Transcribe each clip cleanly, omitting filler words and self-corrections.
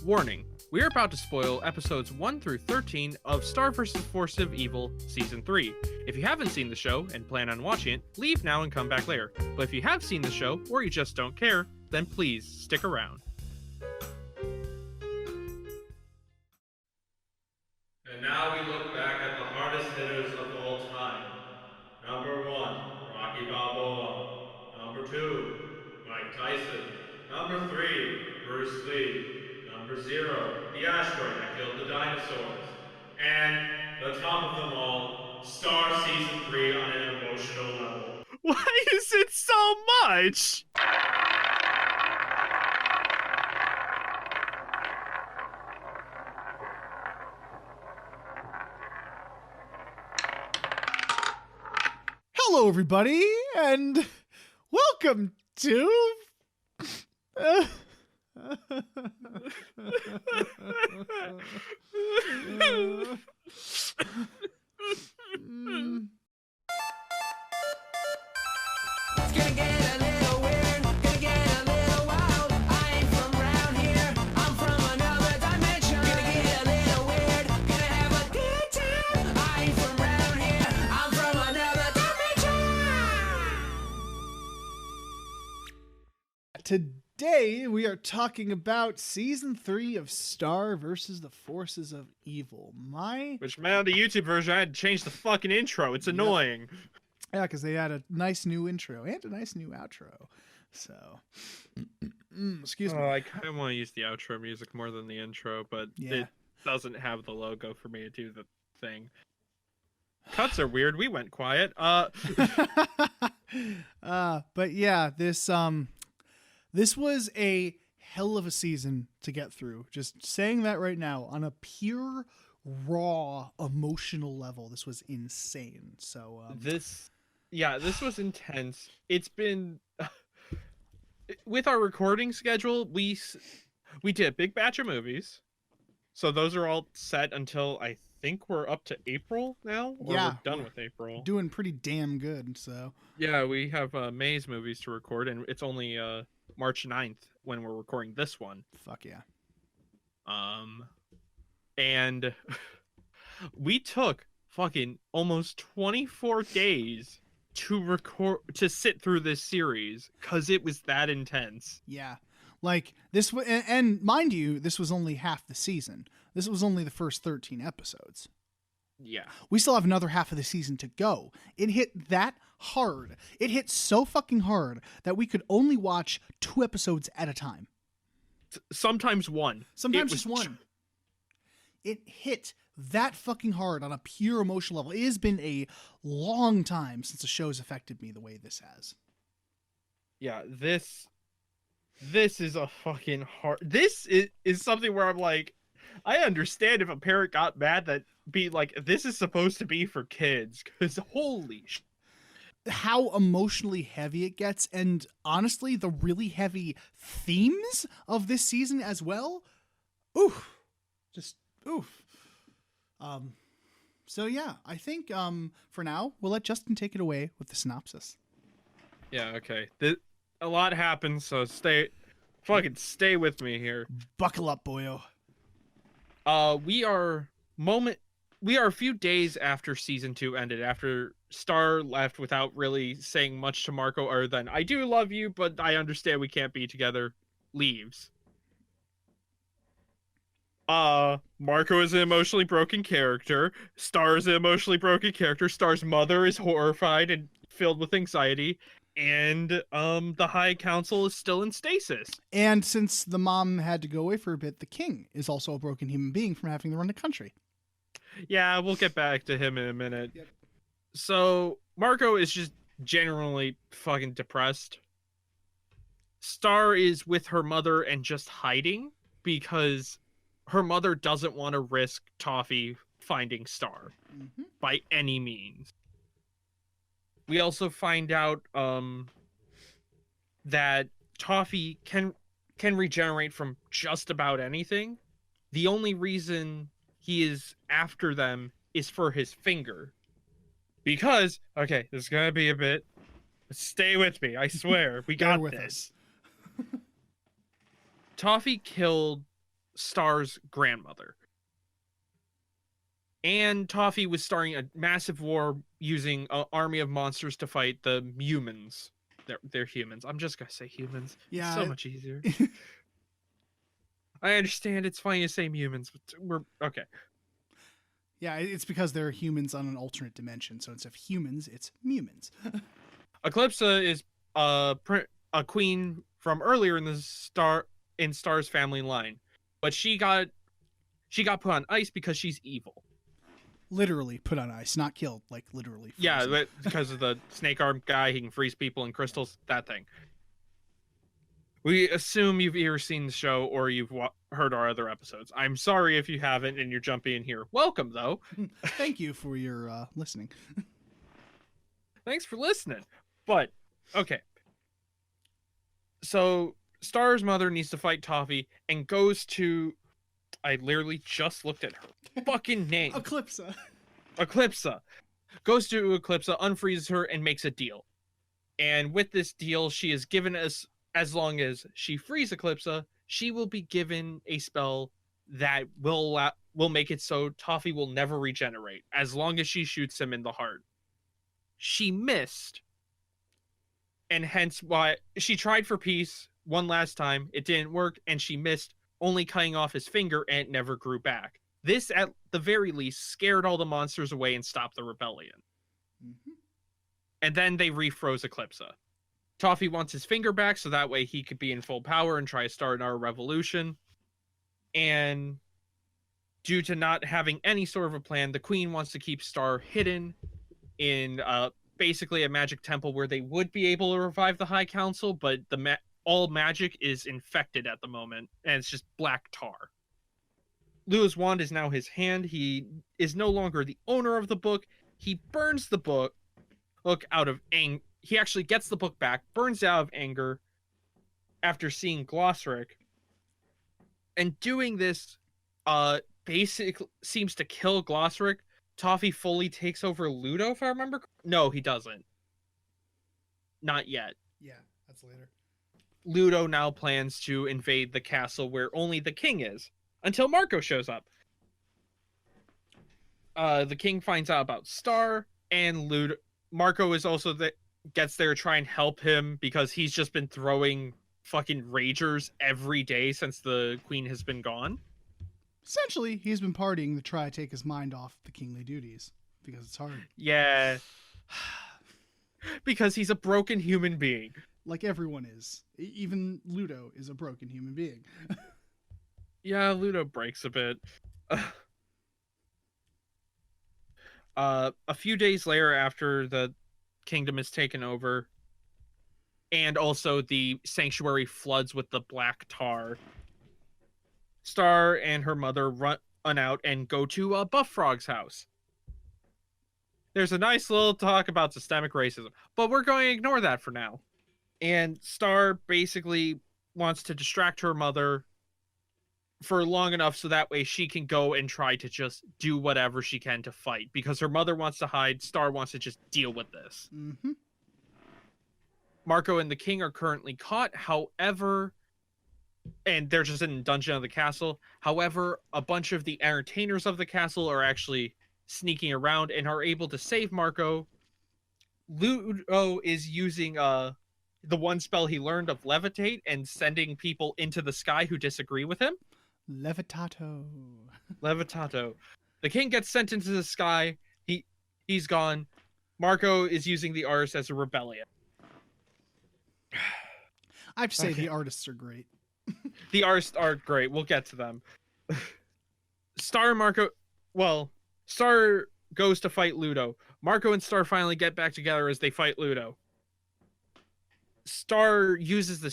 Warning, we are about to spoil episodes 1 through 13 of Star vs. Forces of Evil Season 3. If you haven't seen the show and plan on watching it, leave now and come back later. But if you have seen the show, or you just don't care, then please stick around. And now we look back at the hardest hitters of all time. Number 1, Rocky Balboa. Number 2, Mike Tyson. Number 3, Bruce Lee. Number 0, the asteroid that killed the dinosaurs. And the top of them all, Star Season 3 on an emotional level. Why is it so much? Hello, everybody, and welcome to... It's gonna get a little weird, gonna get a little wild. I ain't from around here, I'm from another dimension. Gonna get a little weird, gonna have a good time. I ain't from around here, I'm from another dimension. Today, we are talking about Season 3 of Star versus the Forces of Evil. Which, man, the YouTube version, I had to change the fucking intro. It's annoying. Yeah, because they had a nice new intro and a nice new outro. So, excuse me. I kind of want to use the outro music more than the intro, but it doesn't have the logo for me to do the thing. Cuts are weird. We went quiet. But yeah, this was a hell of a season to get through. Just saying that right now, on a pure, raw, emotional level, this was insane. So this was intense. It's been with our recording schedule, we did a big batch of movies, so those are all set until I think we're up to April now. Or we're done with April. Doing pretty damn good. So yeah, we have May's movies to record, and it's only March 9th when we're recording this one. Fuck yeah. And we took fucking almost 24 days to sit through this series because it was that intense. Yeah. Like this and mind you, this was only half the season. This was only the first 13 episodes. Yeah. We still have another half of the season to go. It hit that hard. It hit so fucking hard that we could only watch 2 episodes at a time. Sometimes one. Sometimes just one. It hit that fucking hard on a pure emotional level. It has been a long time since a show's affected me the way this has. Yeah, this is a fucking hard... This is something where I'm like, I understand if a parent got mad that be like, this is supposed to be for kids, because holy shit. How emotionally heavy it gets, and honestly, the really heavy themes of this season as well. Oof. Just, oof. So yeah, I think, for now, we'll let Justin take it away with the synopsis. Yeah, okay. A lot happens, so stay with me here. Buckle up, boyo. We are a few days after season 2 ended, after Star left without really saying much to Marco other than, I do love you, but I understand we can't be together, leaves. Marco is an emotionally broken character. Star is an emotionally broken character. Star's mother is horrified and filled with anxiety. And the High Council is still in stasis. And since the mom had to go away for a bit, the king is also a broken human being from having to run the country. Yeah, we'll get back to him in a minute. Yep. So, Marco is just generally fucking depressed. Star is with her mother and just hiding because her mother doesn't want to risk Toffee finding Star by any means. We also find out that Toffee can regenerate from just about anything. The only reason he is after them is for his finger. Because, okay, this is going to be a bit... Stay with me, I swear. We got this. Toffee killed Star's grandmother. And Toffee was starting a massive war using an army of monsters to fight the humans. They're humans. I'm just gonna say humans. Yeah, It's so much easier. I understand it's funny to say humans, but we're okay. Yeah, it's because they're humans on an alternate dimension. So instead of humans, it's mumins. Eclipsa is a queen from earlier in the Star's family line, but she got put on ice because she's evil. Literally put on ice, not killed, like literally. Frozen. Yeah, but because of the snake arm guy, he can freeze people in crystals. That thing. We assume you've either seen the show or you've heard our other episodes. I'm sorry if you haven't and you're jumping in here. Welcome, though. Thank you for your listening. Thanks for listening. But, okay. So, Star's mother needs to fight Toffee and goes to... I literally just looked at her fucking name. Eclipsa. Eclipsa. Goes to Eclipsa, unfreezes her, and makes a deal. And with this deal, she is given as long as she frees Eclipsa, she will be given a spell that will make it so Toffee will never regenerate, as long as she shoots him in the heart. She missed, and hence why she tried for peace one last time. It didn't work, and she missed, only cutting off his finger, and it never grew back. This, at the very least, scared all the monsters away and stopped the rebellion. Mm-hmm. And then they refroze Eclipsa. Toffee wants his finger back so that way he could be in full power and try to start our revolution. And due to not having any sort of a plan, the queen wants to keep Star hidden in basically a magic temple where they would be able to revive the High Council, but all magic is infected at the moment, and it's just black tar. Lua's wand is now his hand. He is no longer the owner of the book. He burns the book out of anger. He actually gets the book back, burns it out of anger after seeing Glossric. And doing this basically seems to kill Glossric. Toffee fully takes over Ludo, if I remember. No, he doesn't. Not yet. Yeah, that's later. Ludo now plans to invade the castle where only the king is, until Marco shows up. The king finds out about Star, and Marco is also gets there to try and help him because he's just been throwing fucking ragers every day since the queen has been gone. Essentially, he's been partying to try to take his mind off the kingly duties because it's hard. Yeah. Because he's a broken human being. Like everyone is. Even Ludo is a broken human being. Yeah, Ludo breaks a bit. A few days later, after the kingdom is taken over, and also the sanctuary floods with the black tar, Star and her mother run out and go to Buff Frog's house. There's a nice little talk about systemic racism, but we're going to ignore that for now. And Star basically wants to distract her mother for long enough so that way she can go and try to just do whatever she can to fight. Because her mother wants to hide, Star wants to just deal with this. Mm-hmm. Marco and the king are currently caught, however, and they're just in a dungeon of the castle. However, a bunch of the entertainers of the castle are actually sneaking around and are able to save Marco. Ludo is using the one spell he learned of levitate and sending people into the sky who disagree with him. Levitato. Levitato. The king gets sent into the sky. He's gone. Marco is using the artist as a rebellion. I have to say Okay. the artists are great. The artists are great. We'll get to them. Star goes to fight Ludo. Marco and Star finally get back together as they fight Ludo. Star uses the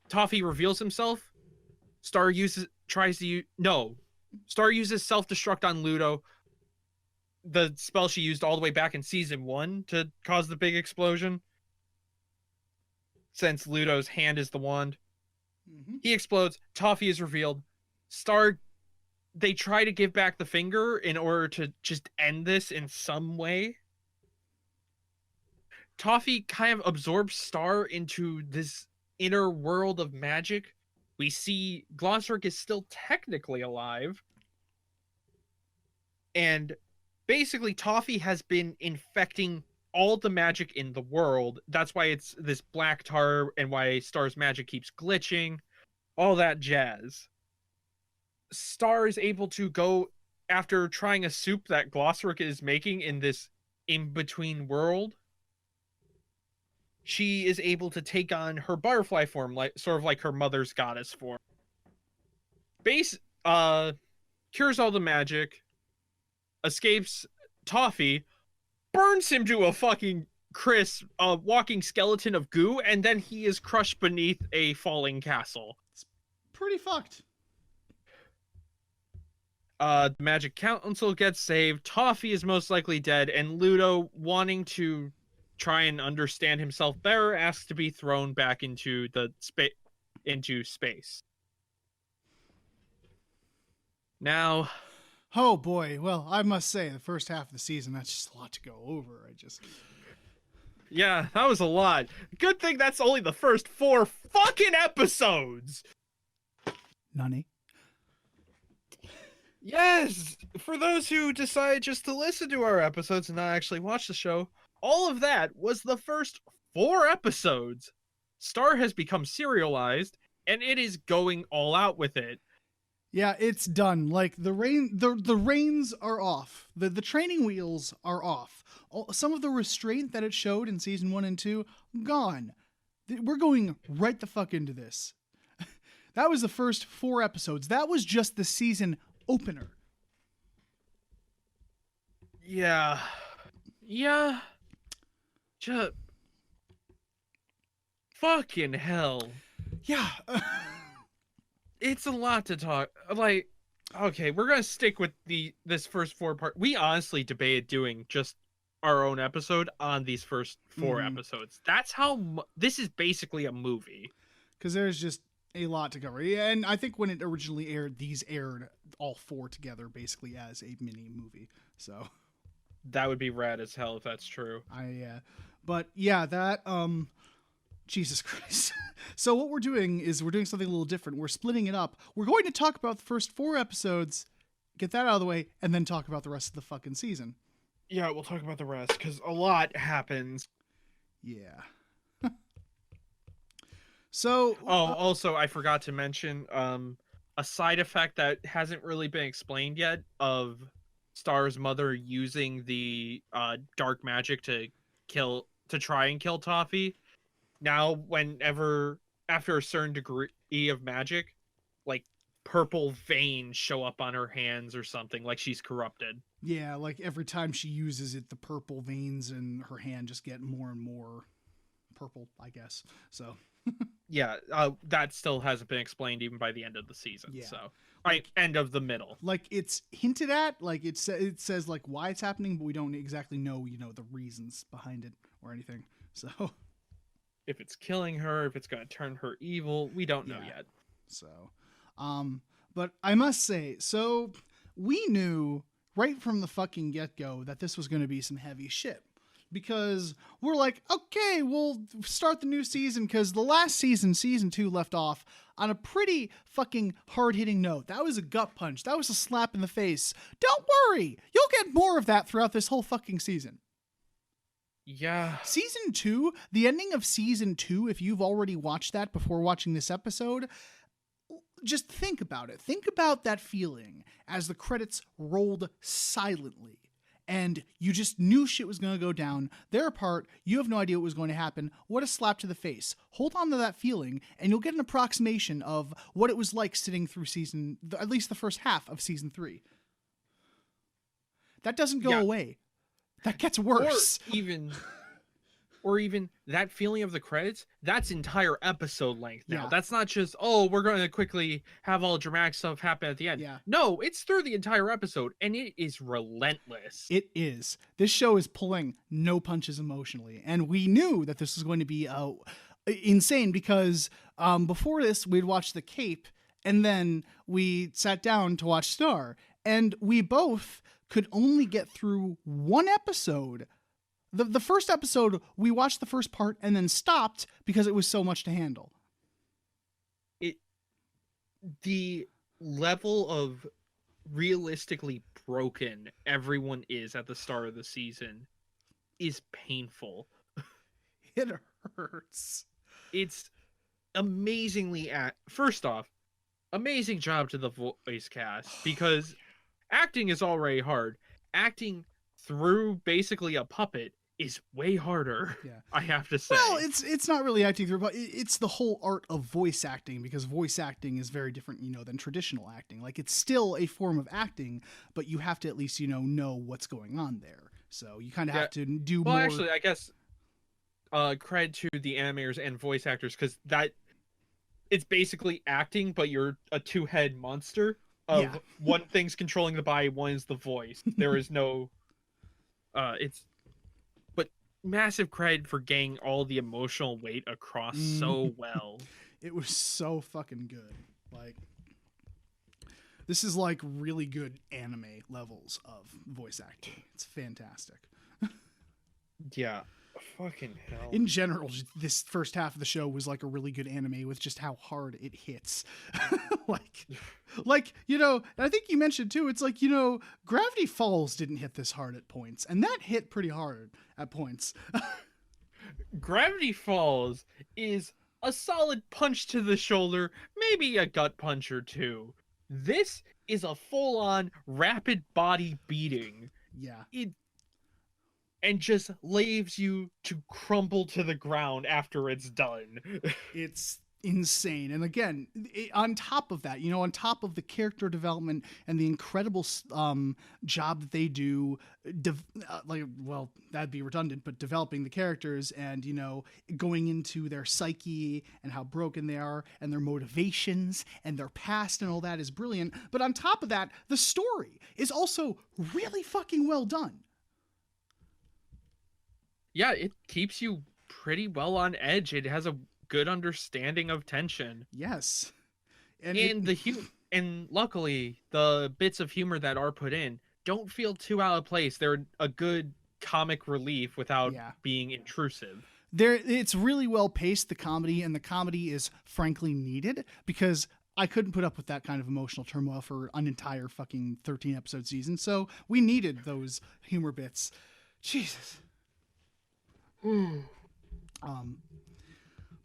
Toffee reveals himself. Star uses self-destruct on Ludo. The spell she used all the way back in season 1 to cause the big explosion. Since Ludo's hand is the wand. Mm-hmm. He explodes. Toffee is revealed. They try to give back the finger in order to just end this in some way. Toffee kind of absorbs Star into this inner world of magic we see Glossaryck is still technically alive. And basically, Toffee has been infecting all the magic in the world. That's why it's this black tar and why Star's magic keeps glitching. All that jazz. Star is able to go after trying a soup that Glossaryck is making in this in-between world. She is able to take on her butterfly form, like sort of like her mother's goddess form. Cures all the magic, escapes Toffee, burns him to a fucking crisp, walking skeleton of goo, and then he is crushed beneath a falling castle. It's pretty fucked. The Magic Council gets saved. Toffee is most likely dead, and Ludo, wanting to try and understand himself better, asks to be thrown back into space. Now, Oh boy. Well, I must say, the first half of the season, that's just a lot to go over. yeah, that was a lot. Good thing that's only the first 4 fucking episodes. Nani? Yes, for those who decide just to listen to our episodes and not actually watch the show, all of that was the first 4 episodes. Star has become serialized, and it is going all out with it. Yeah, it's done. Like the reins are off. The training wheels are off. Some of the restraint that it showed in season 1 and 2 gone. We're going right the fuck into this. That was the first 4 episodes. That was just the season opener. Yeah. Just fucking hell. Yeah. It's a lot to talk. Like, okay, we're gonna stick with this first 4 part. We honestly debated doing just our own episode on these first 4 episodes. That's how this is basically a movie. Because there's just a lot to cover. Yeah, and I think when it originally aired, these aired all 4 together basically as a mini movie. So that would be rad as hell if that's true. But yeah, that Jesus Christ. So what we're doing is we're doing something a little different. We're splitting it up. We're going to talk about the first 4 episodes, get that out of the way, and then talk about the rest of the fucking season. Yeah, we'll talk about the rest because a lot happens. Yeah. So also I forgot to mention a side effect that hasn't really been explained yet of Star's mother using the dark magic to try and kill Toffee. Now, whenever after a certain degree of magic, like purple veins show up on her hands or something, like she's corrupted. Yeah, like every time she uses it, the purple veins in her hand just get more and more purple, I guess. So yeah, that still hasn't been explained even by the end of the season. Yeah. So like end of the middle. Like it's hinted at, like it says like why it's happening, but we don't exactly know, the reasons behind it or anything. So if it's killing her, if it's going to turn her evil, we don't know yet. So, but I must say, so we knew right from the fucking get-go that this was going to be some heavy shit. Because we're like, okay, we'll start the new season because the last season, season 2, left off on a pretty fucking hard-hitting note. That was a gut punch. That was a slap in the face. Don't worry, you'll get more of that throughout this whole fucking season. Yeah. Season 2, the ending of season 2, if you've already watched that before watching this episode, just think about it. Think about that feeling as the credits rolled silently and you just knew shit was going to go down. Their part, you have no idea what was going to happen. What a slap to the face. Hold on to that feeling and you'll get an approximation of what it was like sitting through at least the first half of season 3. That doesn't go away. That gets worse. Or even that feeling of the credits, that's entire episode length now. Yeah. That's not just, we're going to quickly have all dramatic stuff happen at the end. Yeah. No, it's through the entire episode, and it is relentless. It is. This show is pulling no punches emotionally, and we knew that this was going to be insane because before this, we'd watched The Cape, and then we sat down to watch Star, and we both could only get through one episode. The first episode, we watched the first part and then stopped because it was so much to handle. the level of realistically broken everyone is at the start of the season is painful. It hurts. It's amazingly first off, amazing job to the voice cast, because acting is already hard. Acting through basically a puppet is way harder. Yeah. I have to say. Well, it's not really acting through, but it's the whole art of voice acting, because voice acting is very different, than traditional acting. Like, it's still a form of acting, but you have to at least, know what's going on there. So you kind of have to do well, more. actually, I guess credit to the animators and voice actors, because it's basically acting, but you're a two-head monster of one thing's controlling the body, one is the voice. There is no but massive credit for getting all the emotional weight across so well. It was so fucking good. Like, this is like really good anime levels of voice acting. It's fantastic. Yeah. Fucking hell. In general, this first half of the show was like a really good anime with just how hard it hits. like, I think you mentioned too, it's like, Gravity Falls didn't hit this hard at points, and that hit pretty hard at points. Gravity Falls is a solid punch to the shoulder, maybe a gut punch or two. This is a full-on rapid body beating. Yeah. And just leaves you to crumble to the ground after it's done. It's insane. And again, on top of that, on top of the character development and the incredible job that they do, that'd be redundant, but developing the characters and, going into their psyche and how broken they are and their motivations and their past and all that is brilliant. But on top of that, the story is also really fucking well done. Yeah, it keeps you pretty well on edge. It has a good understanding of tension. Yes. And luckily, the bits of humor that are put in don't feel too out of place. They're a good comic relief without being intrusive. It's really well paced, the comedy, and the comedy is frankly needed, because I couldn't put up with that kind of emotional turmoil for an entire fucking 13 episode season. So we needed those humor bits. Jesus.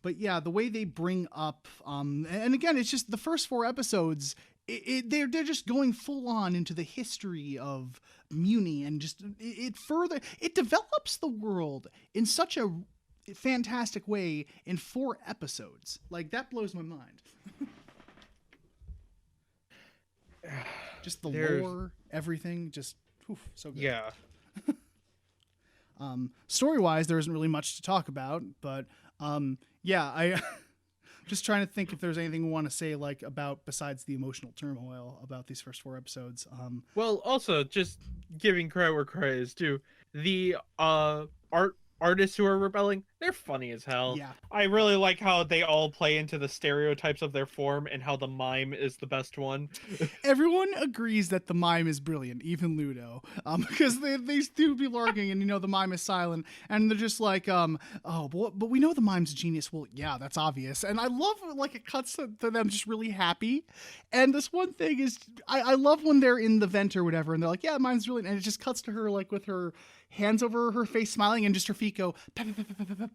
But yeah, the way they bring up, and again, it's just the first 4 episodes, they're just going full on into the history of Muni, and just it develops the world in such a fantastic way in 4 episodes. Like, that blows my mind. Just the lore, everything, just so good. Yeah. Story-wise, there isn't really much to talk about, but I just trying to think if there's anything we want to say about besides the emotional turmoil about these first 4 episodes. Well, also just giving credit where credit is due. The artists who are rebelling, they're funny as hell. Yeah. I really like how they all play into the stereotypes of their form and how the mime is the best one. Everyone agrees that the mime is brilliant, even Ludo, because they do be larking, and the mime is silent, and they're just like, but we know the mime's a genius. Well, yeah, that's obvious. And I love it cuts to them just really happy. And this one thing is, I love when they're in the vent or whatever, and they're like, yeah, mime's brilliant, and it just cuts to her with her hands over her face smiling, and just her feet go pep, pep, pep, pep, pep.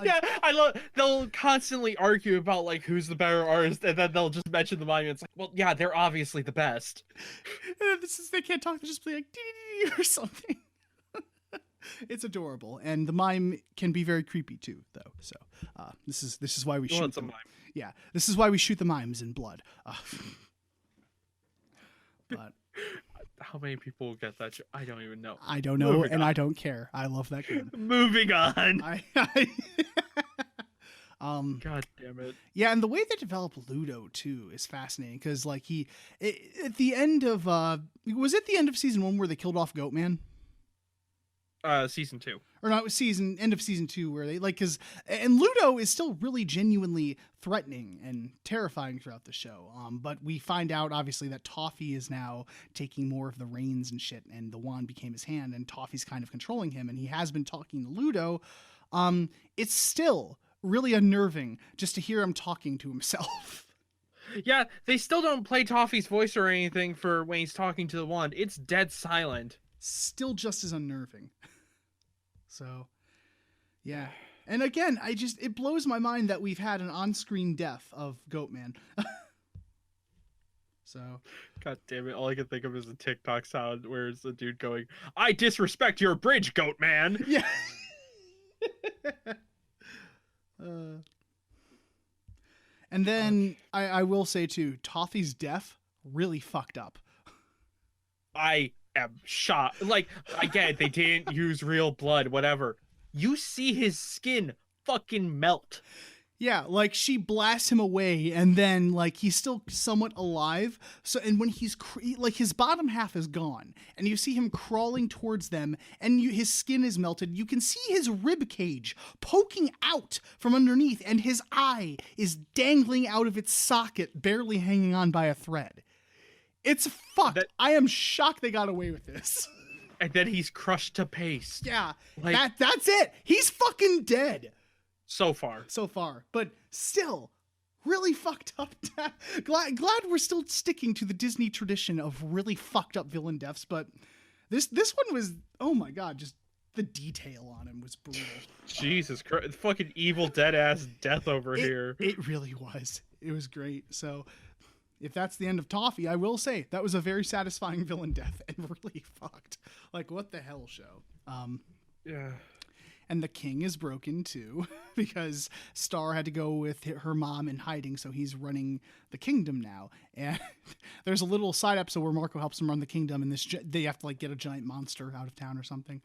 Yeah, I love. They'll constantly argue about who's the better artist, and then they'll just mention the mime. It's like, well, yeah, they're obviously the best. And they can't talk; they just be like dee or something. It's adorable, and the mime can be very creepy too, though. So this is why we shoot them. Yeah, this is why we shoot the mimes in blood. But how many people will get that? I don't even know. I don't know, and I don't care. I love that game. Moving on. God damn it. Yeah, and the way they develop Ludo too is fascinating, because at the end of was it the end of season 1 where they killed off Goatman? Season 2. Or not, it was end of season 2 where they and Ludo is still really genuinely threatening and terrifying throughout the show. But we find out obviously that Toffee is now taking more of the reins and shit, and the wand became his hand, and Toffee's kind of controlling him, and he has been talking to Ludo. It's still really unnerving just to hear him talking to himself. Yeah, they still don't play Toffee's voice or anything for when he's talking to the wand. It's dead silent. Still just as unnerving. So, yeah. And again, it blows my mind that we've had an on-screen death of Goatman. So, God damn it, all I can think of is a TikTok sound where it's a dude going, "I disrespect your bridge, goat man." yeah. And then I will say too, Toffee's death really fucked up. I am shocked. Like, I get it, they didn't use real blood, whatever. You see his skin fucking melt. Yeah, like she blasts him away, and then like he's still somewhat alive. So, and when he's like his bottom half is gone, and you see him crawling towards them, and his skin is melted. You can see his rib cage poking out from underneath, and his eye is dangling out of its socket, barely hanging on by a thread. It's fucked. I am shocked they got away with this. And then he's crushed to paste. Yeah, like, that's it. He's fucking dead. So far, but still really fucked up. glad we're still sticking to the Disney tradition of really fucked up villain deaths, but this one was, oh my god, just the detail on him was brutal. Jesus Christ, fucking evil dead ass death over here. It really was. It was great. So if that's the end of Toffee, I will say that was a very satisfying villain death and really fucked. Like, what the hell, show? Yeah. And the king is broken too, because Star had to go with her mom in hiding, so he's running the kingdom now. And there's a little side episode where Marco helps him run the kingdom, and they have to like get a giant monster out of town or something.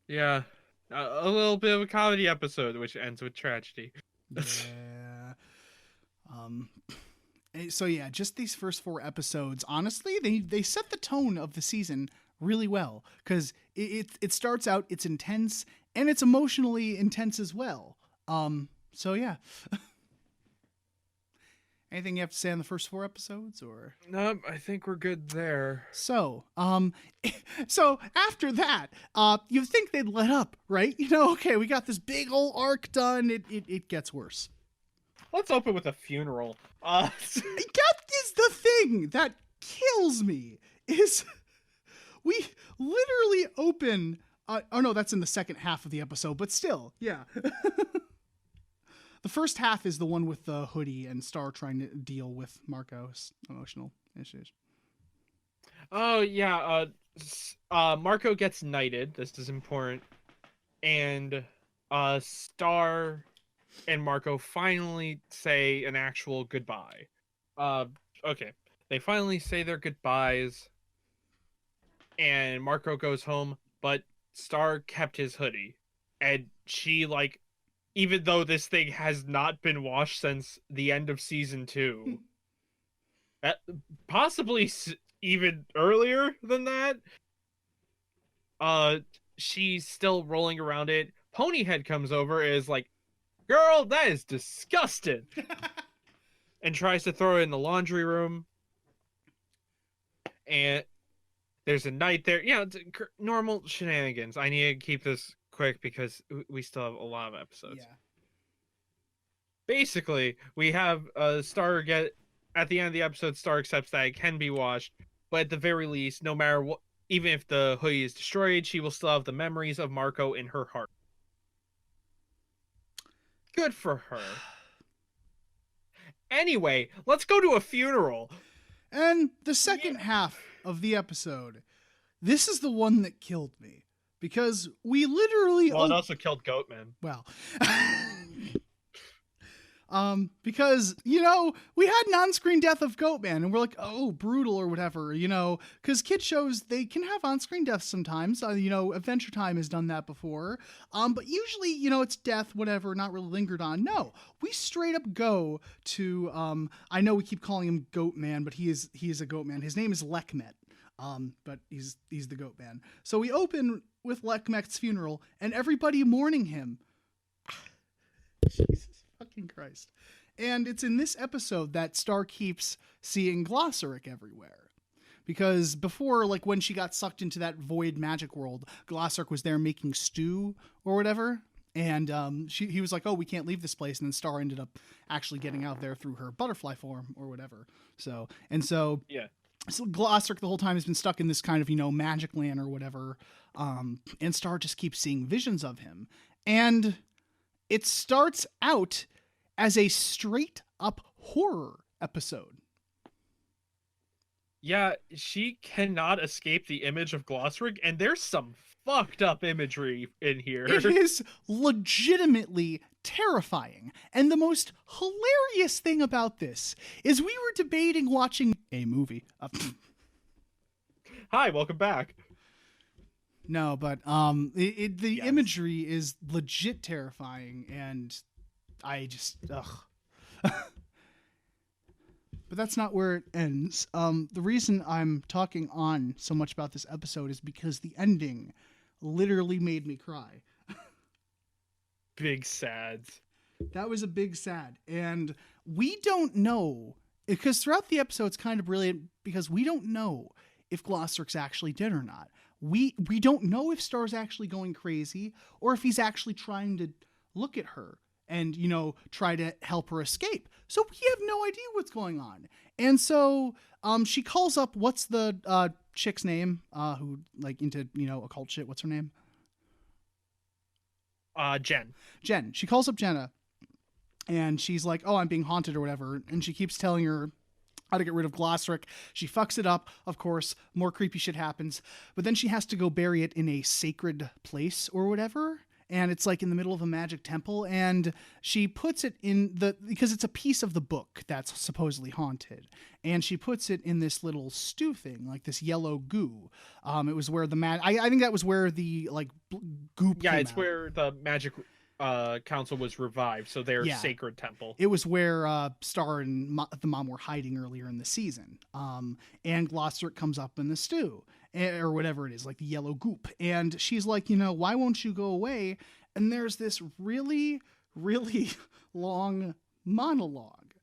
Yeah, a little bit of a comedy episode, which ends with tragedy. Yeah. So yeah, just these first 4 episodes, honestly, they set the tone of the season really well, because it starts out, it's intense and it's emotionally intense as well. So yeah. Anything you have to say on the first 4 episodes, or? Nope, I think we're good there. So, so after that, you'd think they'd let up, right? You know, okay, we got this big old arc done. It gets worse. Let's open with a funeral. That is the thing that kills me, is we literally open, oh no, that's in the second half of the episode, but still, yeah. The first half is the one with the hoodie and Star trying to deal with Marco's emotional issues. Oh, yeah. Marco gets knighted. This is important. And Star and Marco finally say an actual goodbye. Okay. They finally say their goodbyes. And Marco goes home, but Star kept his hoodie. And she, like, even though this thing has not been washed since the end of season 2, possibly even earlier than that, she's still rolling around it. Ponyhead comes over and is like, "Girl, that is disgusting," and tries to throw it in the laundry room. And there's a knight there. Yeah, it's normal shenanigans. I need to keep this quick because we still have a lot of episodes. Yeah. Basically, we have Star get at the end of the episode. Star accepts that it can be washed, but at the very least, no matter what, even if the hoodie is destroyed, she will still have the memories of Marco in her heart. Good for her. Anyway, let's go to a funeral. And the second half of the episode, this is the one that killed me. Because we literally... Well, it also killed Goatman. Well... because, you know, we had an on-screen death of Goatman, and we're like, oh, brutal or whatever, you know, because kid shows, they can have on-screen deaths sometimes. You know, Adventure Time has done that before. But usually, you know, it's death, whatever, not really lingered on. No, we straight up go to, I know we keep calling him Goatman, but he is a Goatman. His name is Lekmet. But he's the Goatman. So we open with Lekmet's funeral and everybody mourning him. Jesus fucking Christ. And it's in this episode that Star keeps seeing Glossaric everywhere. Because before, like when she got sucked into that void magic world, Glossaric was there making stew or whatever. And he was like, oh, we can't leave this place. And then Star ended up actually getting out there through her butterfly form or whatever. So Yeah. So Glossric the whole time has been stuck in this kind of, magic land or whatever. And Star just keeps seeing visions of him. And it starts out as a straight up horror episode. Yeah, she cannot escape the image of Glossric, and there's some fucked up imagery in here. It is legitimately terrifying. And the most hilarious thing about this is we were debating watching a movie. Hi, welcome back. No, but the imagery is legit terrifying, and I just But that's not where it ends. The reason I'm talking on so much about this episode is because the ending literally made me cry. Big sads. That was a big sad. And we don't know, because throughout the episode it's kind of brilliant, because we don't know if Glosseric's actually dead or not. We don't know if Star's actually going crazy, or if he's actually trying to look at her and, try to help her escape. So we have no idea what's going on. And so she calls up, what's the chick's name, who, into, occult shit? What's her name? Jen. Jen. She calls up Jenna, and she's like, oh, I'm being haunted or whatever. And she keeps telling her how to get rid of Glossric. She fucks it up, of course. More creepy shit happens. But then she has to go bury it in a sacred place or whatever. And it's in the middle of a magic temple. And she puts it because it's a piece of the book that's supposedly haunted. And she puts it in this little stew thing, this yellow goo. It was where I think that was where the goop Yeah, came it's out. where the magic council was revived, so their sacred temple. It was where Star and the mom were hiding earlier in the season. And Glossric comes up in the stew, or whatever it is, the yellow goop. And she's like, why won't you go away? And there's this really, really long monologue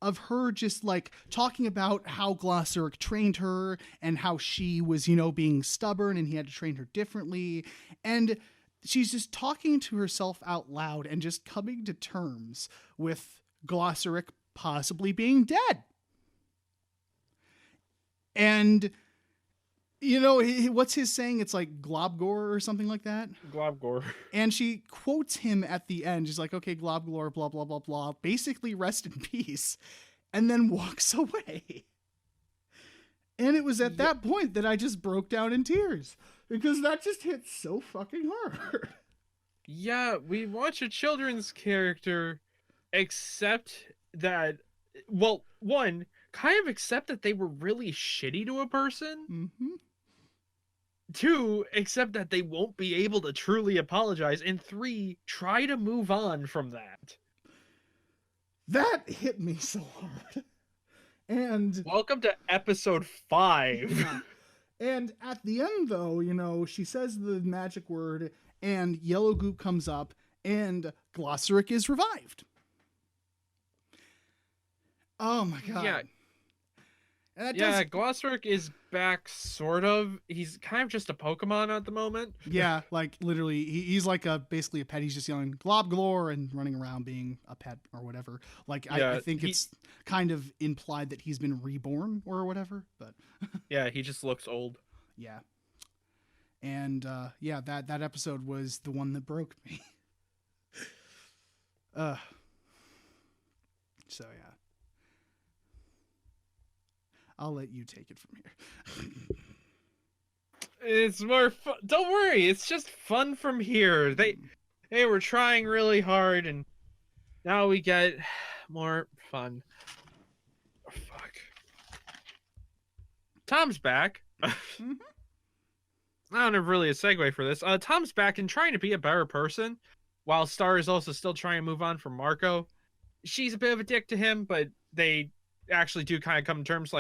of her just talking about how Glossric trained her and how she was, being stubborn and he had to train her differently. And she's just talking to herself out loud and just coming to terms with Glossric possibly being dead. And, what's his saying? It's Globgor or something like that. Globgor. And she quotes him at the end. She's like, okay, Globgor, blah, blah, blah, blah. Basically, rest in peace. And then walks away. And it was at that point that I just broke down in tears. Because that just hit so fucking hard. Yeah, we watch a children's character accept that, well, one, kind of accept that they were really shitty to a person. Mm-hmm. Two, accept that they won't be able to truly apologize. And three, try to move on from that. That hit me so hard. And welcome to episode 5. And at the end, though, she says the magic word, and yellow goop comes up, and Glossric is revived. Oh my god. Yeah. And Glossric is back, sort of. He's kind of just a Pokemon at the moment. Yeah, literally, he's basically a pet. He's just yelling Globglor and running around being a pet or whatever. I think it's kind of implied that he's been reborn or whatever, but yeah, he just looks old. Yeah. And that episode was the one that broke me. So yeah. I'll let you take it from here. It's more fun. Don't worry, it's just fun from here. They were trying really hard, and now we get more fun. Oh, fuck. Tom's back. Mm-hmm. I don't have really a segue for this. Tom's back and trying to be a better person, while Star is also still trying to move on from Marco. She's a bit of a dick to him, but they actually do kind of come to terms,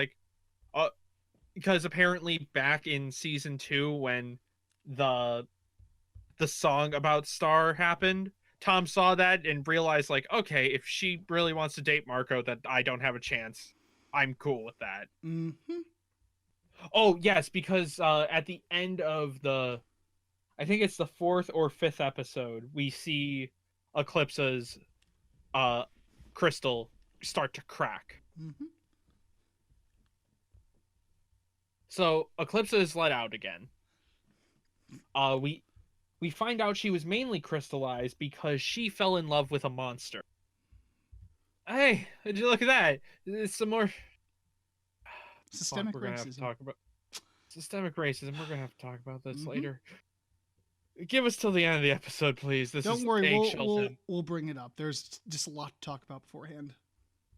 because apparently back in season 2, when the song about Star happened, Tom saw that and realized, okay, if she really wants to date Marco, that I don't have a chance. I'm cool with that. Mm-hmm. Oh, yes, because at the end of I think it's the 4th or 5th episode, we see Eclipse's crystal start to crack. Mm-hmm. So Eclipse is let out again. We find out she was mainly crystallized because she fell in love with a monster. Hey, did you look at that? It's some more Systemic we're gonna have to racism. talk about systemic racism. We're gonna have to talk about this Mhm. later. Give us till the end of the episode, please. This Don't is worry, eggshells. we'll bring it up. There's just a lot to talk about beforehand.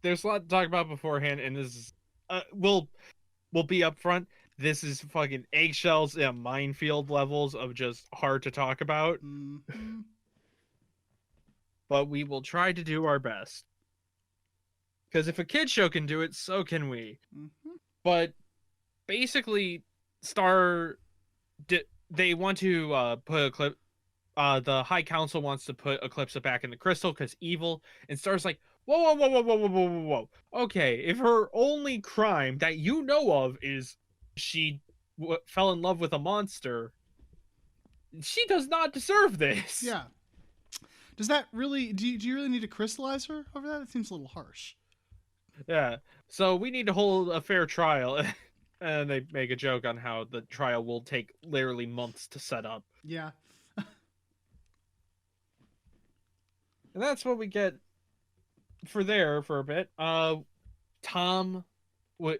There's a lot to talk about beforehand, and this is we'll be upfront. This is fucking eggshells and minefield levels of just hard to talk about, Mm-hmm. but we will try to do our best. Because if a kid show can do it, so can we. Mm-hmm. But basically, they want to put Eclipse. The High Council wants to put Eclipse back in the crystal because evil. And Star's like, whoa, whoa, whoa, whoa, whoa, whoa, whoa, whoa, whoa. Okay, if her only crime that you know of is she fell in love with a monster, she does not deserve this. Yeah. Does that really? Do you really need to crystallize her over that? It seems a little harsh. Yeah. So we need to hold a fair trial. And they make a joke on how the trial will take literally months to set up. Yeah. And that's what we get for a bit. Tom,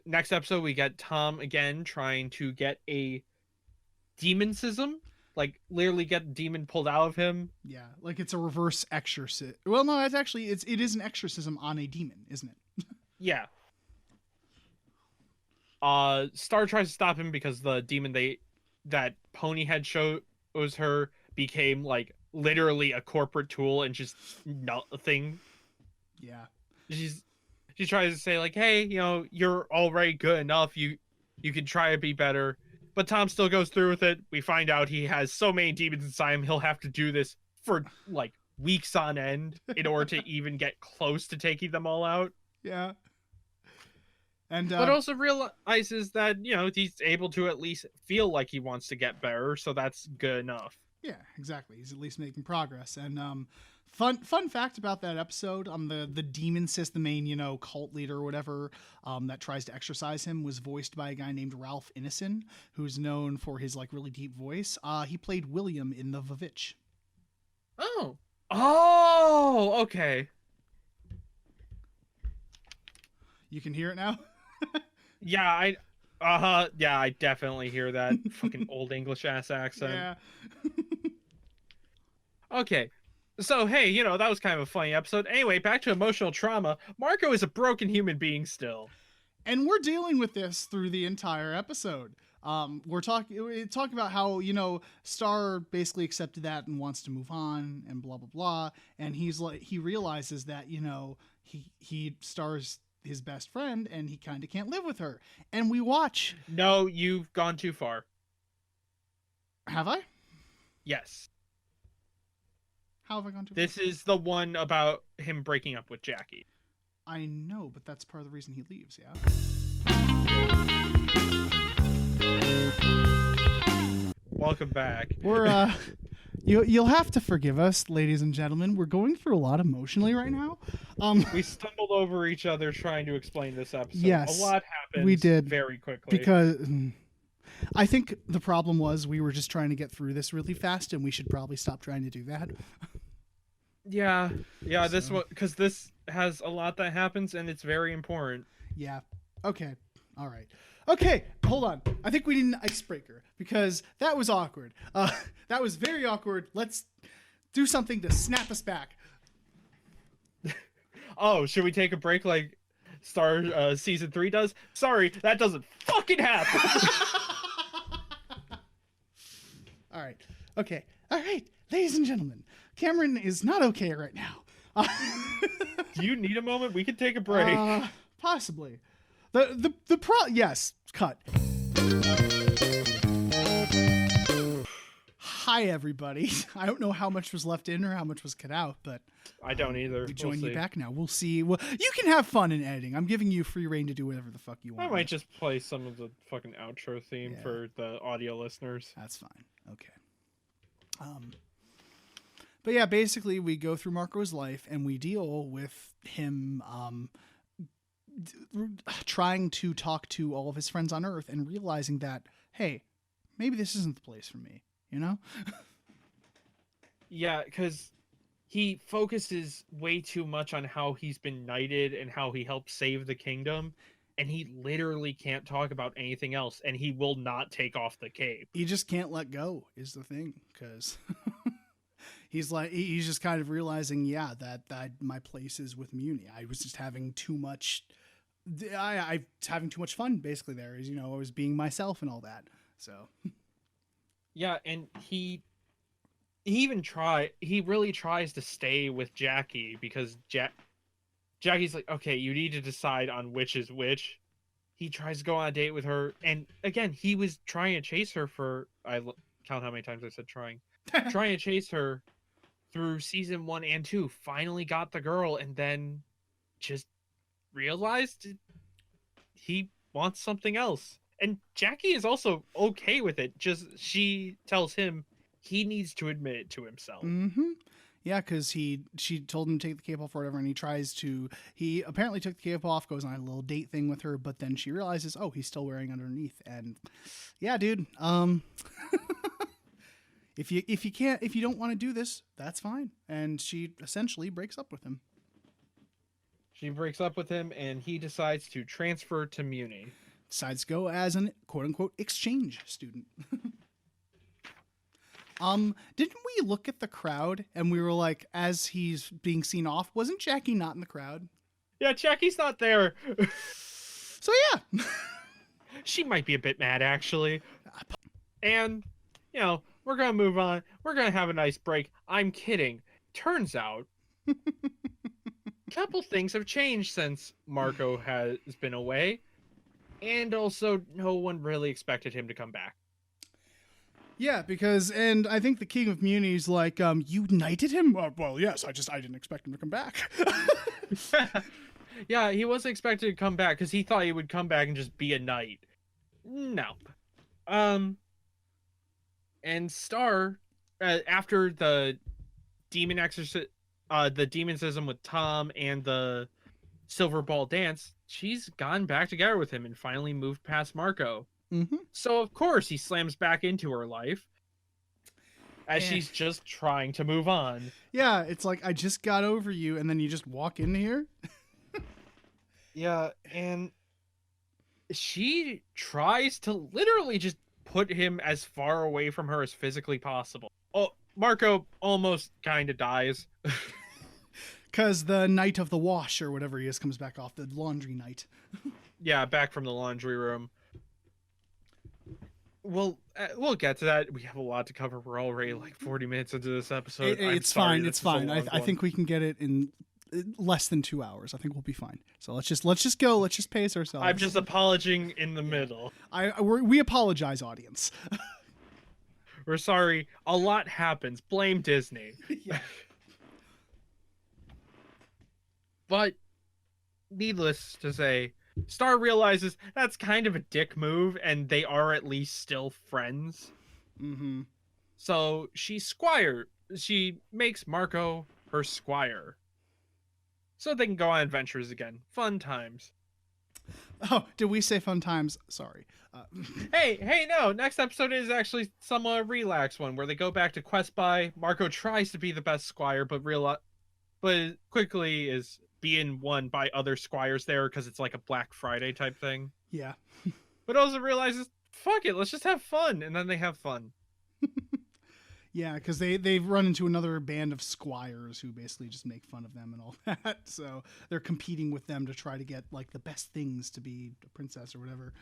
next episode we get Tom again trying to get a demonicism, like literally get the demon pulled out of him. Yeah, like it's a reverse exorcism. Well, no, it's actually it is an exorcism on a demon, isn't it? Yeah. Star tries to stop him because the demon that Ponyhead shows her became like literally a corporate tool and just nothing. Yeah. She tries to say like, hey, you're already good enough. You can try to be better. But Tom still goes through with it. We find out he has so many demons inside him, he'll have to do this for like weeks on end in order to even get close to taking them all out. Yeah. And But also realizes that, he's able to at least feel like he wants to get better, so that's good enough. yeah, exactly. He's at least making progress. And fun fact about that episode, the demon sis, the main, cult leader or whatever, that tries to exorcise him was voiced by a guy named Ralph Ineson, who's known for his like really deep voice. He played William in The Vavitch. Oh, okay. You can hear it now? Yeah, I definitely hear that fucking old English ass accent. Yeah. Okay. So, hey, that was kind of a funny episode. Anyway, back to emotional trauma. Marco is a broken human being still. And we're dealing with this through the entire episode. We're talking about how, Star basically accepted that and wants to move on and blah, blah, blah. And he realizes that, he Star's his best friend and he kind of can't live with her. And we watch. No, you've gone too far. Have I? Yes. How have I gone too This far? is the one about him breaking up with Jackie. I know, but that's part of the reason he leaves, yeah? Welcome back. We're, you'll have to forgive us, ladies and gentlemen. We're going through a lot emotionally right now. We stumbled over each other trying to explain this episode. Yes, a lot happened. we did, very quickly because I think the problem was we were just trying to get through this really fast, and we should probably stop trying to do that. Yeah. This one, because this has a lot that happens, and it's very important. Yeah. Okay. All right. Okay. Hold on. I think we need an icebreaker because that was awkward. That was very awkward. Let's do something to snap us back. Oh, should we take a break like Star season 3 does? Sorry, that doesn't fucking happen. All right. Okay. All right. Ladies and gentlemen, Cameron is not okay right now. Do you need a moment? We can take a break. Possibly. Yes, cut. Hi, everybody. I don't know how much was left in or how much was cut out, but I don't either. we join We'll you see. back now. We'll see. Well, you can have fun in editing. I'm giving you free reign to do whatever the fuck you want. I might just play some of the fucking outro theme Yeah. for the audio listeners. That's fine. Okay. But yeah, basically we go through Marco's life and we deal with him trying to talk to all of his friends on Earth and realizing that, hey, maybe this isn't the place for me, you know? Yeah, because he focuses way too much on how he's been knighted and how he helped save the kingdom, and he literally can't talk about anything else, and he will not take off the cape. He just can't let go is the thing, because he's just kind of realizing, yeah, that my place is with Muni. I was just having too much. I was having too much fun, basically. There is, I was being myself and all that. So, yeah, and he really tries to stay with Jackie because Jackie's like, okay, you need to decide on which is which. He tries to go on a date with her, and again, he was trying to chase her for count how many times I said trying to chase her through season 1 and 2. Finally got the girl, and then just realized he wants something else. And Jackie is also okay with it. Just she tells him he needs to admit it to himself. Mm-hmm. Yeah, because she told him to take the cape off or whatever, and he apparently took the cape off, goes on a little date thing with her, but then she realizes, oh, he's still wearing underneath. And yeah, dude, if you don't want to do this, that's fine. And she essentially breaks up with him. She breaks up with him, and he decides to transfer to Muni. Decides to go as an quote-unquote exchange student. Didn't we look at the crowd and we were like, as he's being seen off, wasn't Jackie not in the crowd? Yeah, Jackie's not there. So yeah. She might be a bit mad, actually. And, we're going to move on. We're going to have a nice break. I'm kidding. Turns out, a couple things have changed since Marco has been away. And also, no one really expected him to come back. Yeah, and I think the King of Muni's like, you knighted him? Well, yes, I didn't expect him to come back. Yeah, he wasn't expected to come back because he thought he would come back and just be a knight. No. And Star, after the demon the demonism with Tom and the silver ball dance, she's gone back together with him and finally moved past Marco. Mm-hmm. So of course he slams back into her life as she's just trying to move on. Yeah, it's like, I just got over you, and then you just walk in here? Yeah, and she tries to literally just put him as far away from her as physically possible. Oh, Marco almost kind of dies. Because the Knight of the Wash, or whatever he is, comes back off, the laundry knight. Yeah, back from the laundry room. Well, we'll get to that. We have a lot to cover. We're already like 40 minutes into this episode. It's fine. It's fine. I think we can get it in less than 2 hours. I think we'll be fine. So let's just go. Let's just pace ourselves. I'm just apologizing in the middle. We apologize, audience. We're sorry. A lot happens. Blame Disney. Yeah. But needless to say, Star realizes that's kind of a dick move, and they are at least still friends. Mm-hmm. So she makes Marco her squire. So they can go on adventures again. Fun times. Oh, did we say fun times? Sorry. Hey, no. Next episode is actually somewhat relaxed one where they go back to Quest Buy. Marco tries to be the best squire, but quickly is being won by other squires there because it's like a Black Friday type thing. Yeah. But also realizes, fuck it, let's just have fun. And then they have fun. Yeah, because they've run into another band of squires who basically just make fun of them and all that. So they're competing with them to try to get like the best things to be a princess or whatever.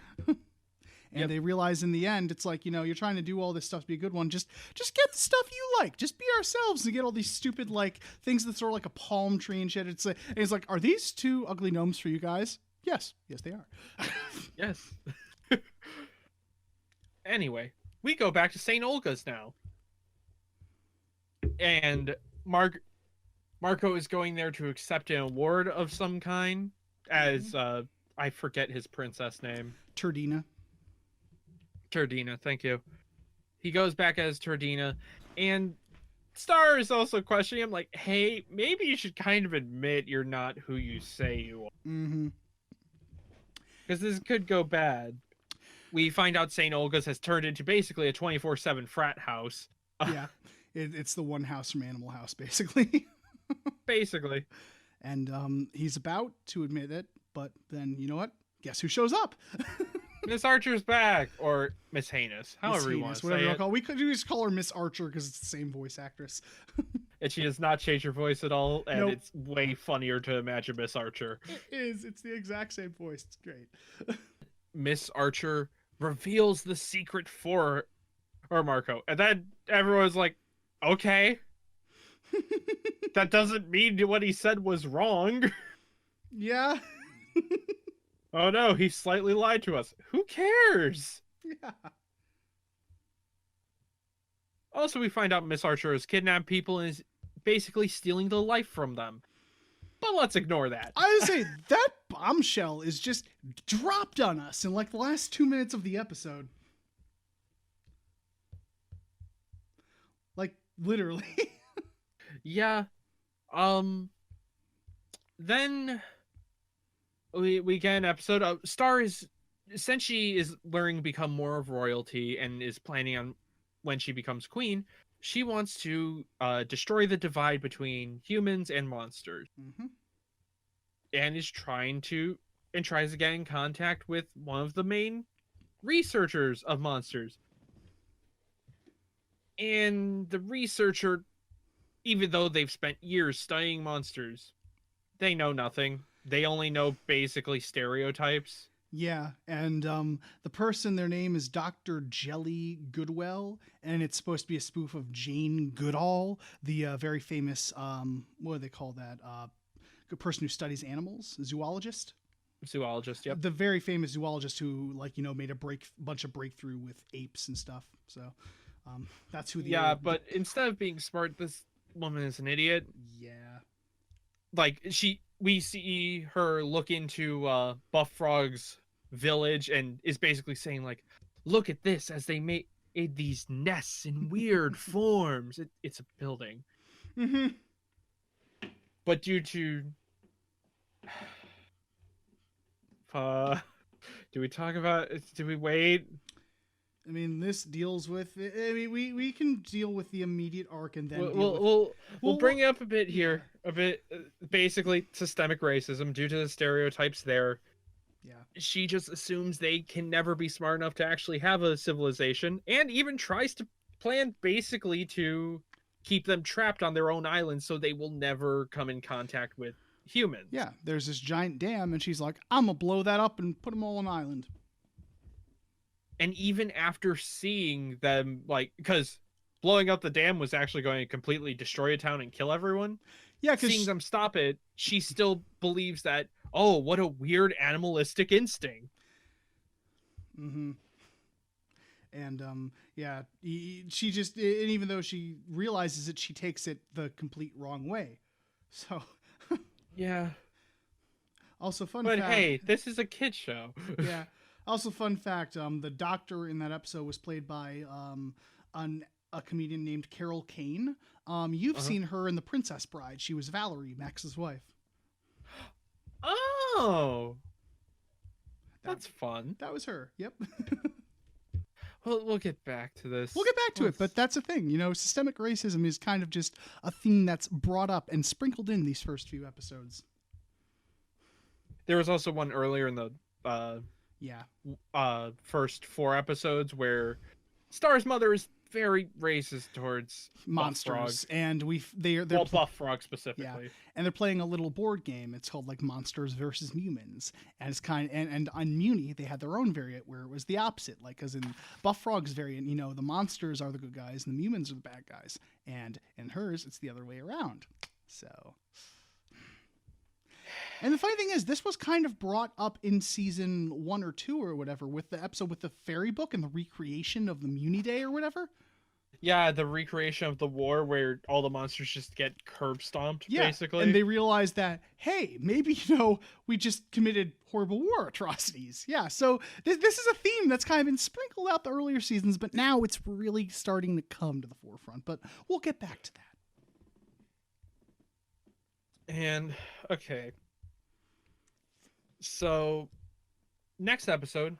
And they realize in the end, it's like, you're trying to do all this stuff to be a good one. Just get the stuff you like. Just be ourselves and get all these stupid like things that sort of like a palm tree and shit. It's like, are these two ugly gnomes for you guys? Yes, they are. Yes. Anyway, we go back to St. Olga's now. And Marco is going there to accept an award of some kind as I forget his princess name. Turdina, thank you. He goes back as Turdina, And Star is also questioning him, like, hey, maybe you should kind of admit you're not who you say you are. Mm-hmm. Because this could go bad. We find out St. Olga's has turned into basically a 24/7 frat house. Yeah, it's the one house from Animal House, basically. Basically. And he's about to admit it, but then, you know what? Guess who shows up? Miss Archer's back, or Miss Heinous, however Miss you want Heinous, to whatever say you it. call. We could just call her Miss Archer because it's the same voice actress. And she does not change her voice at all, and Nope. it's way funnier to imagine Miss Archer. It is. It's the exact same voice. It's great. Miss Archer reveals the secret for her, Marco, and then everyone's like, okay. That doesn't mean what he said was wrong. Yeah. Oh no, he slightly lied to us. Who cares? Yeah. Also, we find out Miss Archer has kidnapped people and is basically stealing the life from them. But let's ignore that. I would say that bombshell is just dropped on us in like the last 2 minutes of the episode. Like literally. Yeah. Then we get an episode of Star is since she is learning to become more of royalty and is planning on when she becomes queen, she wants to destroy the divide between humans and monsters. Mm-hmm. And tries to get in contact with one of the main researchers of monsters. And the researcher, even though they've spent years studying monsters, they know nothing. They only know basically stereotypes. Yeah, and the person, their name is Dr. Jelly Goodwell, and it's supposed to be a spoof of Jane Goodall, the very famous, what do they call that? Person who studies animals, a zoologist. Zoologist, yep. The very famous zoologist who, like, you know, made a bunch of breakthrough with apes and stuff. So that's who the Yeah, but instead of being smart, this woman is an idiot. Yeah. Like we see her look into Buff Frog's village and is basically saying like, look at this as they made these nests in weird forms. It's a building. Mm-hmm. But due to do we talk about it? Do we wait? I mean, this deals with. I mean, we can deal with the immediate arc and then We'll bring it up a bit here. A bit, basically, systemic racism due to the stereotypes there. Yeah. She just assumes they can never be smart enough to actually have a civilization, and even tries to plan basically to keep them trapped on their own island so they will never come in contact with humans. Yeah, there's this giant dam, and she's like, I'm gonna blow that up and put them all on an island. And even after seeing them, like, because blowing up the dam was actually going to completely destroy a town and kill everyone. Yeah, because Seeing them stop it, she still believes that, oh, what a weird animalistic instinct. Mm-hmm. And yeah, she just, and even though she realizes it, she takes it the complete wrong way. So Yeah. also fun But fact. hey, this is a kid show. Yeah. Also fun fact. The doctor in that episode was played by a comedian named Carol Kane. You've seen her in The Princess Bride. She was Valerie, Max's wife. Oh, that's fun. That was her. Yep. Well, we'll get back to this. We'll get back to it, but that's the thing. You know, systemic racism is kind of just a theme that's brought up and sprinkled in these first few episodes. There was also one earlier in the Yeah. first 4 episodes where Star's mother is very racist towards Monsters, Buff Frog. and they're Well, Buff Frog specifically. and they're playing a little board game. It's called like Monsters versus Humans, and it's and on Muni they had their own variant where it was the opposite. Like, because in Buff Frog's variant, you know, the monsters are the good guys and the humans are the bad guys, and in hers it's the other way around. So, and the funny thing is, this was kind of brought up in season 1 or 2 or whatever with the episode with the fairy book and the recreation of the Muni Day or whatever. Yeah, the recreation of the war where all the monsters just get curb stomped, Yeah, basically. and they realize that, hey, maybe, we just committed horrible war atrocities. Yeah, so this is a theme that's kind of been sprinkled out the earlier seasons, but now it's really starting to come to the forefront. But we'll get back to that. And, okay. So, next episode,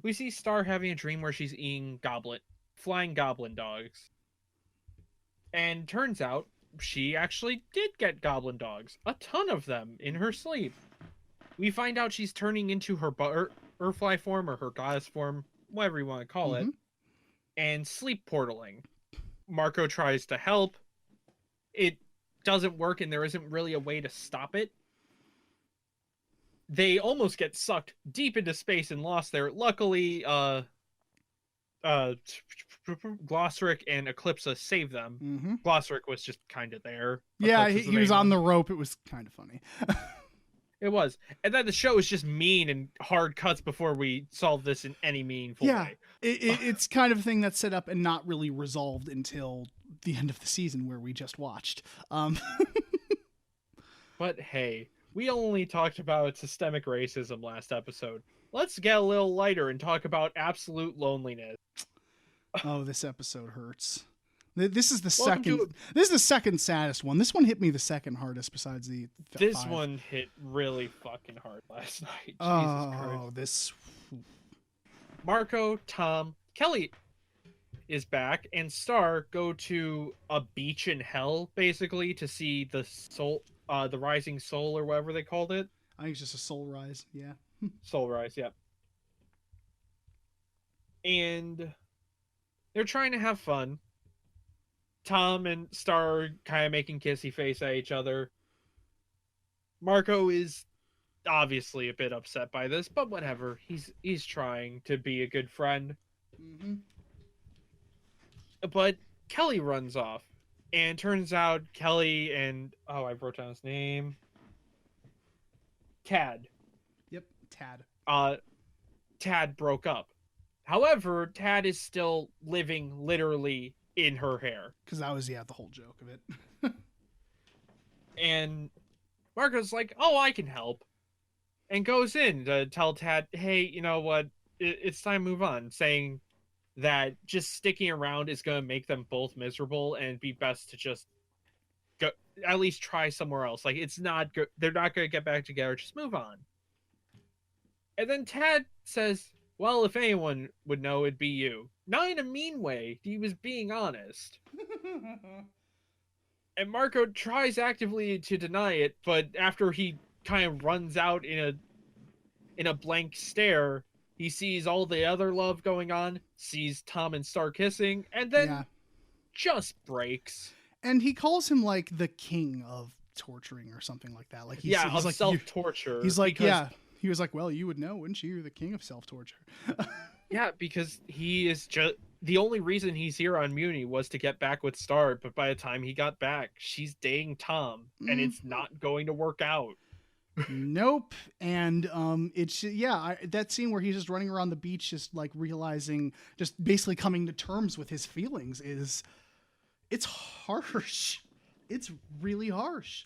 we see Star having a dream where she's eating flying goblin dogs. And turns out she actually did get goblin dogs, a ton of them, in her sleep. We find out she's turning into her butterfly form or her goddess form, whatever you want to call it, and sleep portaling. Marco tries to help. It doesn't work, and there isn't really a way to stop it. They almost get sucked deep into space and lost there. Luckily, Glossric and Eclipsa saved them. Mm-hmm. Glossric was just kind of there. Yeah, Eclipsa's he was main on one. the rope. It was kind of funny. It was. And then the show is just mean and hard cuts before we solve this in any meaningful way. It's kind of a thing that's set up and not really resolved until the end of the season where we just watched. But hey, we only talked about systemic racism last episode. Let's get a little lighter and talk about absolute loneliness. Oh, this episode hurts. This is the Welcome second. This is the second saddest one. This one hit me the second hardest, besides the. This 5. one hit really fucking hard last night. Jesus Oh, Christ. this. Marco, Tom, Kelly is back, and Star go to a beach in hell, basically, to see the the rising soul, or whatever they called it. I think it's just a soul rise. Yeah. Soul rise, yep. And they're trying to have fun. Tom and Star are kind of making kissy face at each other. Marco is obviously a bit upset by this, but whatever. He's trying to be a good friend. Mm-hmm. But Kelly runs off, and turns out Kelly and I wrote down his name. Tad. Yep. Tad. Tad broke up. However, Tad is still living literally in her hair. Because that was the whole joke of it. And Marco's like, "Oh, I can help," and goes in to tell Tad, "Hey, you know what? It's time to move on." Saying that just sticking around is going to make them both miserable, and be best to just go, at least try somewhere else. Like, it's not good. They're not going to get back together. Just move on. And then Tad says, "Well, if anyone would know, it'd be you." Not in a mean way. He was being honest. And Marco tries actively to deny it, but after he kind of runs out in a blank stare, he sees all the other love going on, sees Tom and Star kissing, and then just breaks. And he calls him like the king of torturing or something like that. Like he's like self-torture. He's like, he was like, "Well, you would know, wouldn't you? You're the king of self-torture." Yeah, because he is just the only reason he's here on Muni was to get back with Star, but by the time he got back, she's dating Tom, and it's not going to work out. Nope. And it's that scene where he's just running around the beach, just like realizing, just basically coming to terms with his feelings, it's harsh. It's really harsh.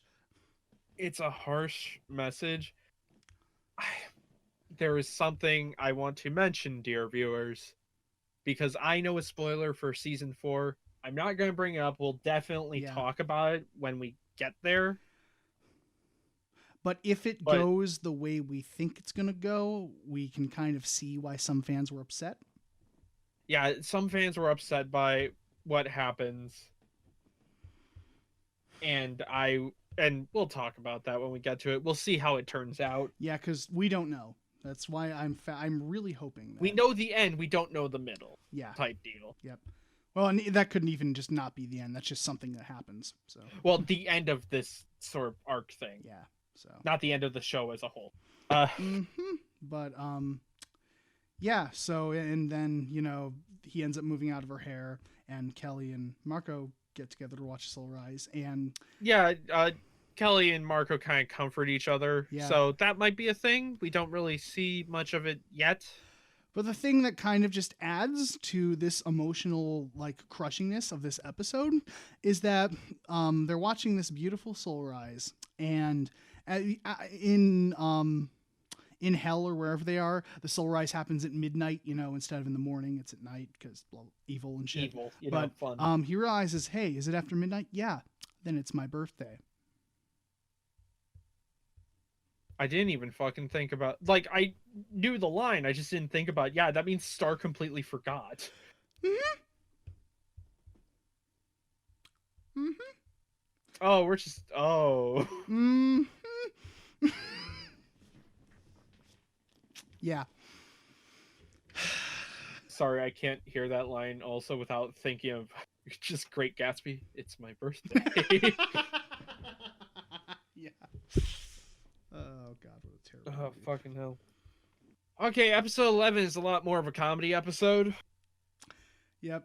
It's a harsh message. There is something I want to mention, dear viewers, because I know a spoiler for season 4. I'm not going to bring it up. We'll definitely talk about it when we get there. But if it goes the way we think it's going to go, we can kind of see why some fans were upset. Yeah, some fans were upset by what happens. And we'll talk about that when we get to it. We'll see how it turns out. Yeah, because we don't know. That's why I'm really hoping that. We know the end, we don't know the middle. Yeah. Type deal. Yep. Well, and that couldn't even just not be the end. That's just something that happens. So. Well, the end of this sort of arc thing. Yeah. So. Not the end of the show as a whole. But yeah. So and then he ends up moving out of her hair, and Kelly and Marco get together to watch Soul Rise, and Kelly and Marco kind of comfort each other. Yeah. So that might be a thing. We don't really see much of it yet. But the thing that kind of just adds to this emotional like crushingness of this episode is that they're watching this beautiful soul rise, and in hell or wherever they are, the soul rise happens at midnight, instead of in the morning. It's at night because evil and shit. Evil, but fun. he realizes, hey, is it after midnight? Yeah, then it's my birthday. I didn't even fucking think about, like, I knew the line, I just didn't think about, yeah, that means Star completely forgot. Oh, we're just, Yeah. Sorry, I can't hear that line also without thinking of just Great Gatsby. It's my birthday. Yeah. Oh god, what a terrible Oh, movie. fucking hell. Okay, episode 11 is a lot more of a comedy episode. Yep.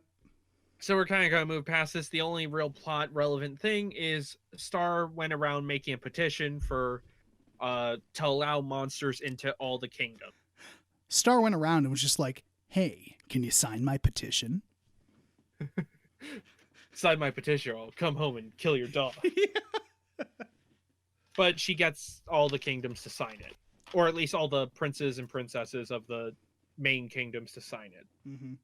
So we're kind of going to move past this. The only real plot relevant thing is Star went around making a petition for to allow monsters into all the kingdom. Star went around and was just like, hey, can you sign my petition? Sign my petition, or I'll come home and kill your dog. But she gets all the kingdoms to sign it. Or at least all the princes and princesses of the main kingdoms to sign it. Mm-hmm.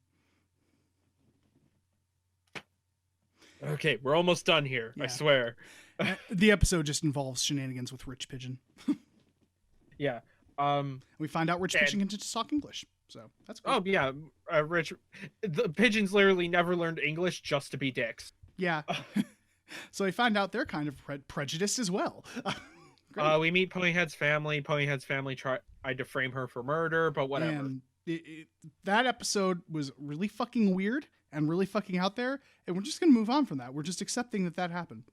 Okay, we're almost done here. Yeah. I swear. The episode just involves shenanigans with Rich Pigeon. Yeah. We find out Rich Pigeon can just talk English. So that's cool. Oh, yeah. Rich. The pigeons literally never learned English just to be dicks. Yeah. So we find out they're kind of prejudiced as well. We meet Ponyhead's family. Ponyhead's family tried to frame her for murder, but whatever. And that episode was really fucking weird and really fucking out there, and we're just going to move on from that. We're just accepting that happened.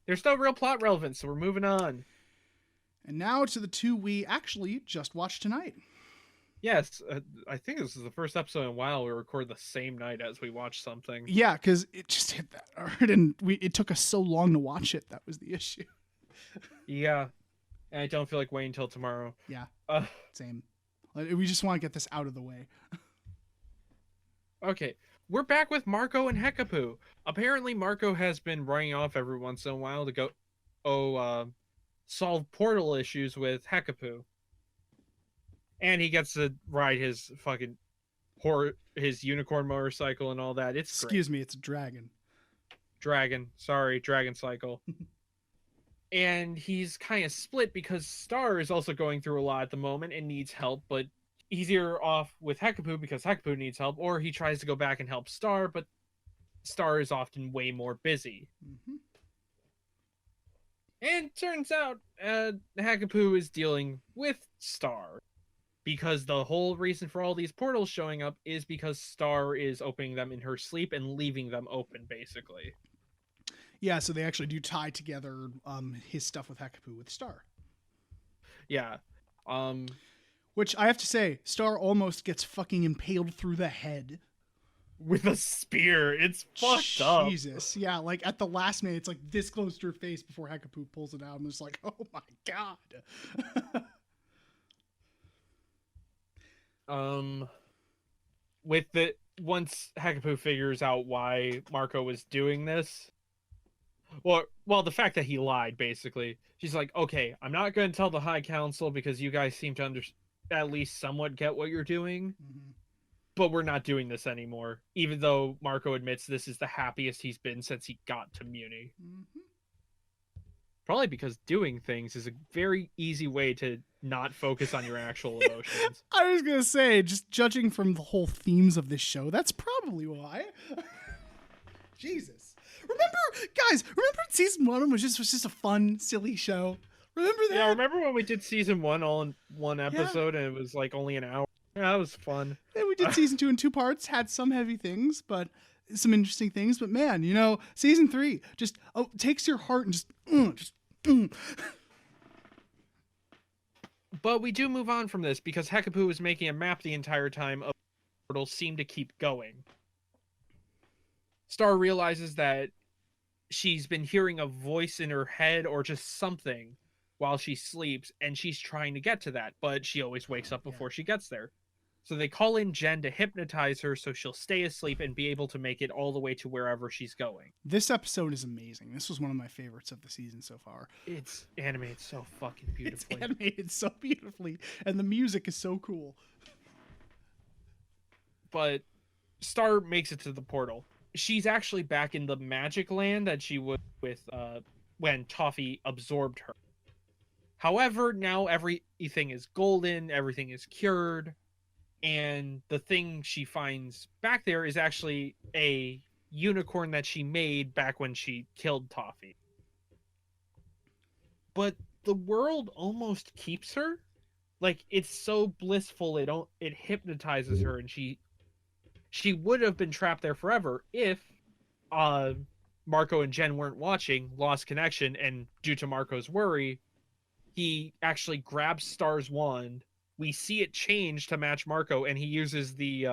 There's no real plot relevance, so we're moving on. And now to the two we actually just watched tonight. Yes, I think this is the first episode in a while we record the same night as we watch something. Yeah, because it just hit that hard, and it took us so long to watch it. That was the issue. Yeah, and I don't feel like waiting until tomorrow. Yeah, same. We just want to get this out of the way. Okay, we're back with Marco and Hekapoo. Apparently, Marco has been running off every once in a while to go, solve portal issues with Hekapoo. And he gets to ride his fucking his unicorn motorcycle and all that. It's Excuse me, it's a dragon. Dragon cycle. And he's kind of split because Star is also going through a lot at the moment and needs help, but he's either off with Hekapoo because Hekapoo needs help, or he tries to go back and help Star, but Star is often way more busy. Mm-hmm. And turns out Hekapoo is dealing with Star, because the whole reason for all these portals showing up is because Star is opening them in her sleep and leaving them open, basically. Yeah, so they actually do tie together his stuff with Hekapoo with Star. Yeah. Which I have to say, Star almost gets fucking impaled through the head. With a spear. It's fucked up. Jesus. Yeah, like at the last minute, it's like this close to her face before Hekapoo pulls it out. And it's like, oh my god. With the once Hekapoo figures out why Marco was doing this, well, the fact that he lied, basically, she's like, okay, I'm not going to tell the High Council because you guys seem to at least somewhat get what you're doing, but we're not doing this anymore. Even though Marco admits this is the happiest he's been since he got to Muni. Probably because doing things is a very easy way to not focus on your actual emotions. I was going to say, just judging from the whole themes of this show, that's probably why. Jesus. Remember season 1 was just a fun, silly show? Remember that? Yeah, remember when we did season 1 all in one episode and it was like only an hour? Yeah, that was fun. And we did season 2 in 2 parts, had some heavy things, but some interesting things. But man, season 3 just takes your heart and just. But we do move on from this because Hekapoo was making a map the entire time of the portals seem to keep going. Star realizes that she's been hearing a voice in her head or just something while she sleeps, and she's trying to get to that, but she always wakes up before she gets there. So they call in Jen to hypnotize her so she'll stay asleep and be able to make it all the way to wherever she's going. This episode is amazing. This was one of my favorites of the season so far. It's animated so fucking beautifully. It's animated so beautifully, and the music is so cool. But Star makes it to the portal. She's actually back in the magic land that she was with when Toffee absorbed her. However, now everything is golden, everything is cured, and the thing she finds back there is actually a unicorn that she made back when she killed Toffee. But the world almost keeps her. Like, it's so blissful, it hypnotizes her, and she would have been trapped there forever if Marco and Jen weren't watching, lost connection, and due to Marco's worry, he actually grabs Star's wand. We see it change to match Marco, and he uses the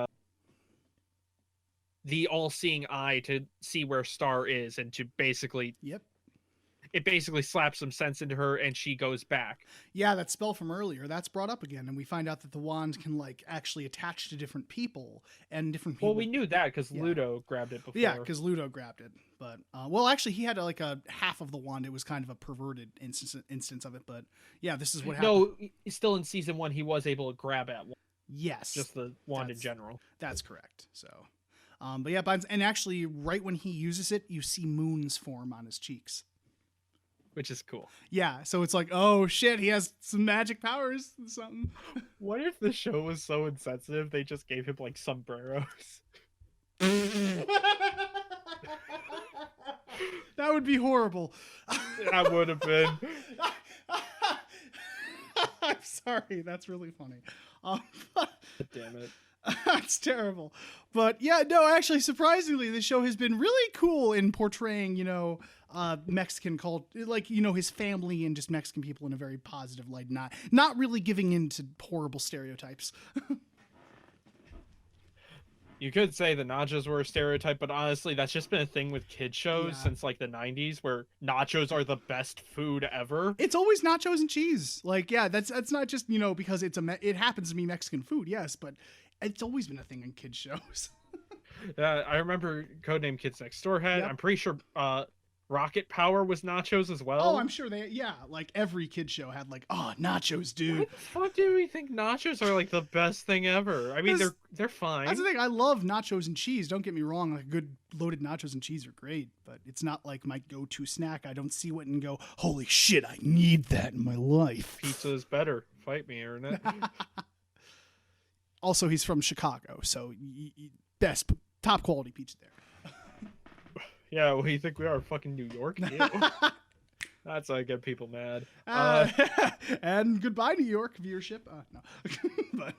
all-seeing eye to see where Star is, and to basically... Yep. It basically slaps some sense into her, and she goes back. Yeah, that spell from earlier, that's brought up again, and we find out that the wand can, like, actually attach to different people, and different people... Well, we knew that, because Yeah. Ludo grabbed it before. Yeah, because Ludo grabbed it. But, well, actually, he had, like, a half of the wand. It was kind of a perverted instance of it, but, yeah, this is what happened. No, still in season 1, he was able to grab at one. Yes. Just the wand in That's- general. That's correct. So, but yeah, and actually, right when he uses it, you see moons form on his cheeks. Which is cool. Yeah, so it's like, oh shit, he has some magic powers or something. What if the show was so insensitive they just gave him, like, sombreros? That would be horrible. That would have been. I'm sorry, that's really funny. Damn it. That's terrible. But yeah, no, actually, surprisingly, the show has been really cool in portraying, Mexican culture, like, his family and just Mexican people in a very positive light, not really giving in to horrible stereotypes. You could say the nachos were a stereotype, but honestly, that's just been a thing with kid shows Yeah. since, like, the 90s, where nachos are the best food ever. It's always nachos and cheese. Like, yeah, that's not just, because it happens to be Mexican food, yes, but it's always been a thing in kids shows. I remember Codename Kids Next Door had. Yep. I'm pretty sure Rocket Power was nachos as well. Oh, I'm sure like every kid show had like, oh, nachos, dude. Why the fuck do we think nachos are, like, the best thing ever? I mean, they're fine. That's the thing. I love nachos and cheese. Don't get me wrong. Like, good loaded nachos and cheese are great, but it's not like my go-to snack. I don't see it and go, holy shit, I need that in my life. Pizza is better. Fight me, Internet. Also, he's from Chicago, so best top quality pizza there. Yeah, well, you think we are fucking New York? Ew. That's how I get people mad. And goodbye, New York viewership. No.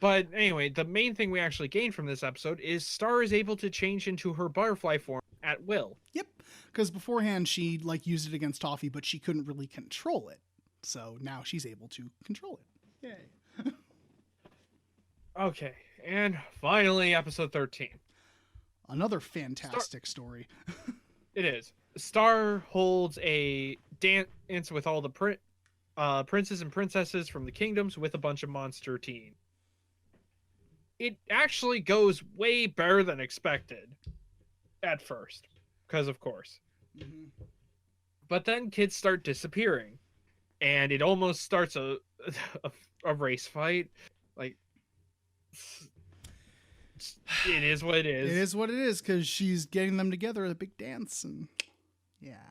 But anyway, the main thing we actually gain from this episode is Star is able to change into her butterfly form at will. Yep, because beforehand she like used it against Toffee, but she couldn't really control it. So now she's able to control it. Yay. Okay, and finally, episode 13. Another fantastic story. It is. Star holds a dance with all the princes and princesses from the kingdoms with a bunch of monster teens. It actually goes way better than expected at first, because of course. Mm-hmm. But then kids start disappearing, and it almost starts a race fight. Like, it is what it is. It is what it is, because she's getting them together at a big dance, and yeah.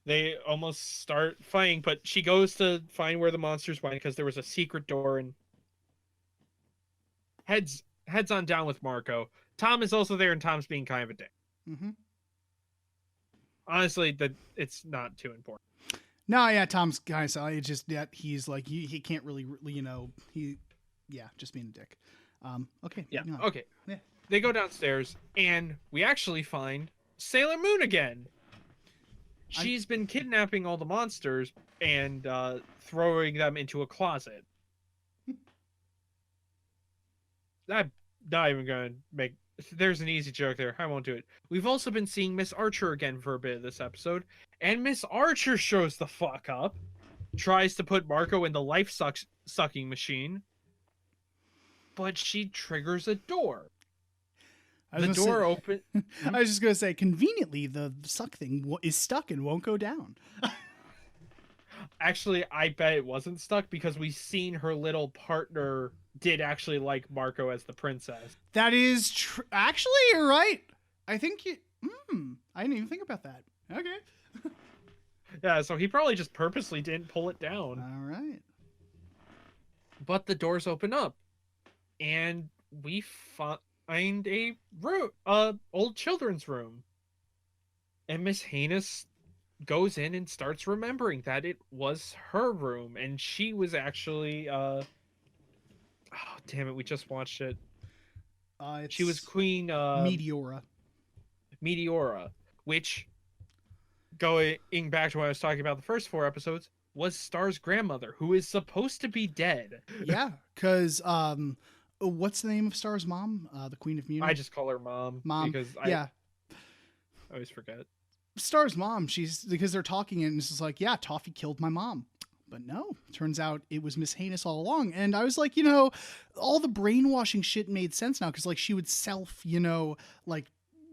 They almost start fighting, but she goes to find where the monsters went because there was a secret door, and heads on down with Marco. Tom is also there, and Tom's being kind of a dick. Mm-hmm. Honestly, it's not too important. No, yeah, Tom's kind of silly. It's just that he's like he can't really, just being a dick. Okay. Yeah. moving on. Okay. Yeah. They go downstairs, and we actually find Sailor Moon again. She's been kidnapping all the monsters and throwing them into a closet. I'm not even going to make... There's an easy joke there. I won't do it. We've also been seeing Miss Archer again for a bit of this episode, and Miss Archer shows the fuck up, tries to put Marco in the life sucking machine, but she triggers a door. I was The gonna door say- open. I was just gonna say, conveniently, the suck thing is stuck and won't go down. Actually, I bet it wasn't stuck because we seen her little partner did actually like Marco as the princess. That is true. Actually, you're right. I think you. I didn't even think about that. Okay. Yeah, so he probably just purposely didn't pull it down. All right. But the doors open up, and we find a room, old children's room. And Miss Heinous goes in and starts remembering that it was her room, and she was actually, oh damn it, we just watched it. She was It's Queen Meteora. Meteora, which, going back to what I was talking about the first 4 episodes, was Star's grandmother, who is supposed to be dead. Yeah, because what's the name of Star's mom? The Queen of Munich. I just call her mom. Mom. Because Yeah, I always forget. Star's mom. She's because they're talking and it's just like, yeah, Toffee killed my mom. But no, turns out it was Miss Heinous all along. And I was like, all the brainwashing shit made sense now because like she would like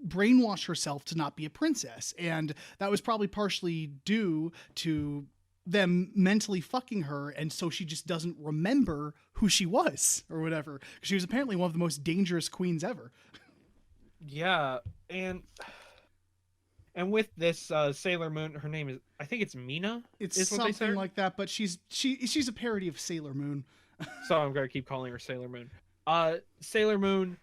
brainwash herself to not be a princess, and that was probably partially due to them mentally fucking her, and so she just doesn't remember who she was or whatever. She was apparently one of the most dangerous queens ever. Yeah, and with this Sailor Moon, her name is, I think it's Mina. It's is what they something say? like that, but she's a parody of Sailor Moon. So I'm gonna keep calling her Sailor Moon. Sailor Moon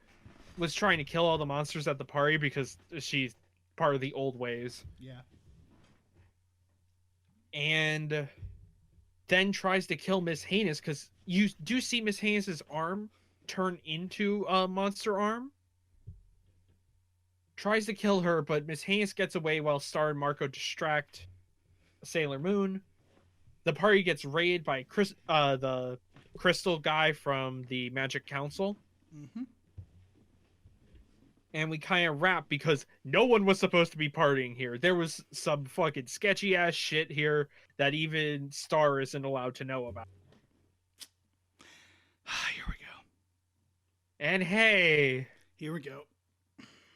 was trying to kill all the monsters at the party because she's part of the old ways, Yeah. and then tries to kill Miss Heinous because you do see Miss Heinous' arm turn into a monster arm. Tries to kill her, but Miss Heinous gets away while Star and Marco distract Sailor Moon. The party gets raided by the crystal guy from the Magic Council. Mm-hmm. And we kind of wrap because no one was supposed to be partying here. There was some fucking sketchy ass shit here that even Star isn't allowed to know about. Here we go. And hey, Here we go.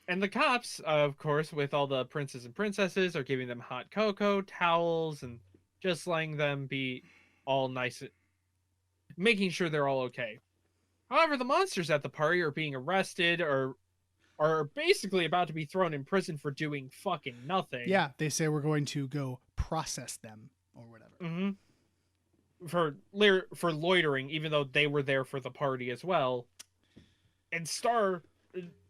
and the cops, of course, with all the princes and princesses, are giving them hot cocoa, towels, and just letting them be all nice, making sure they're all okay. However, the monsters at the party are being arrested or are basically about to be thrown in prison for doing fucking nothing. Yeah, they say we're going to go process them or whatever. Mm-hmm. For loitering, even though they were there for the party as well. And Star,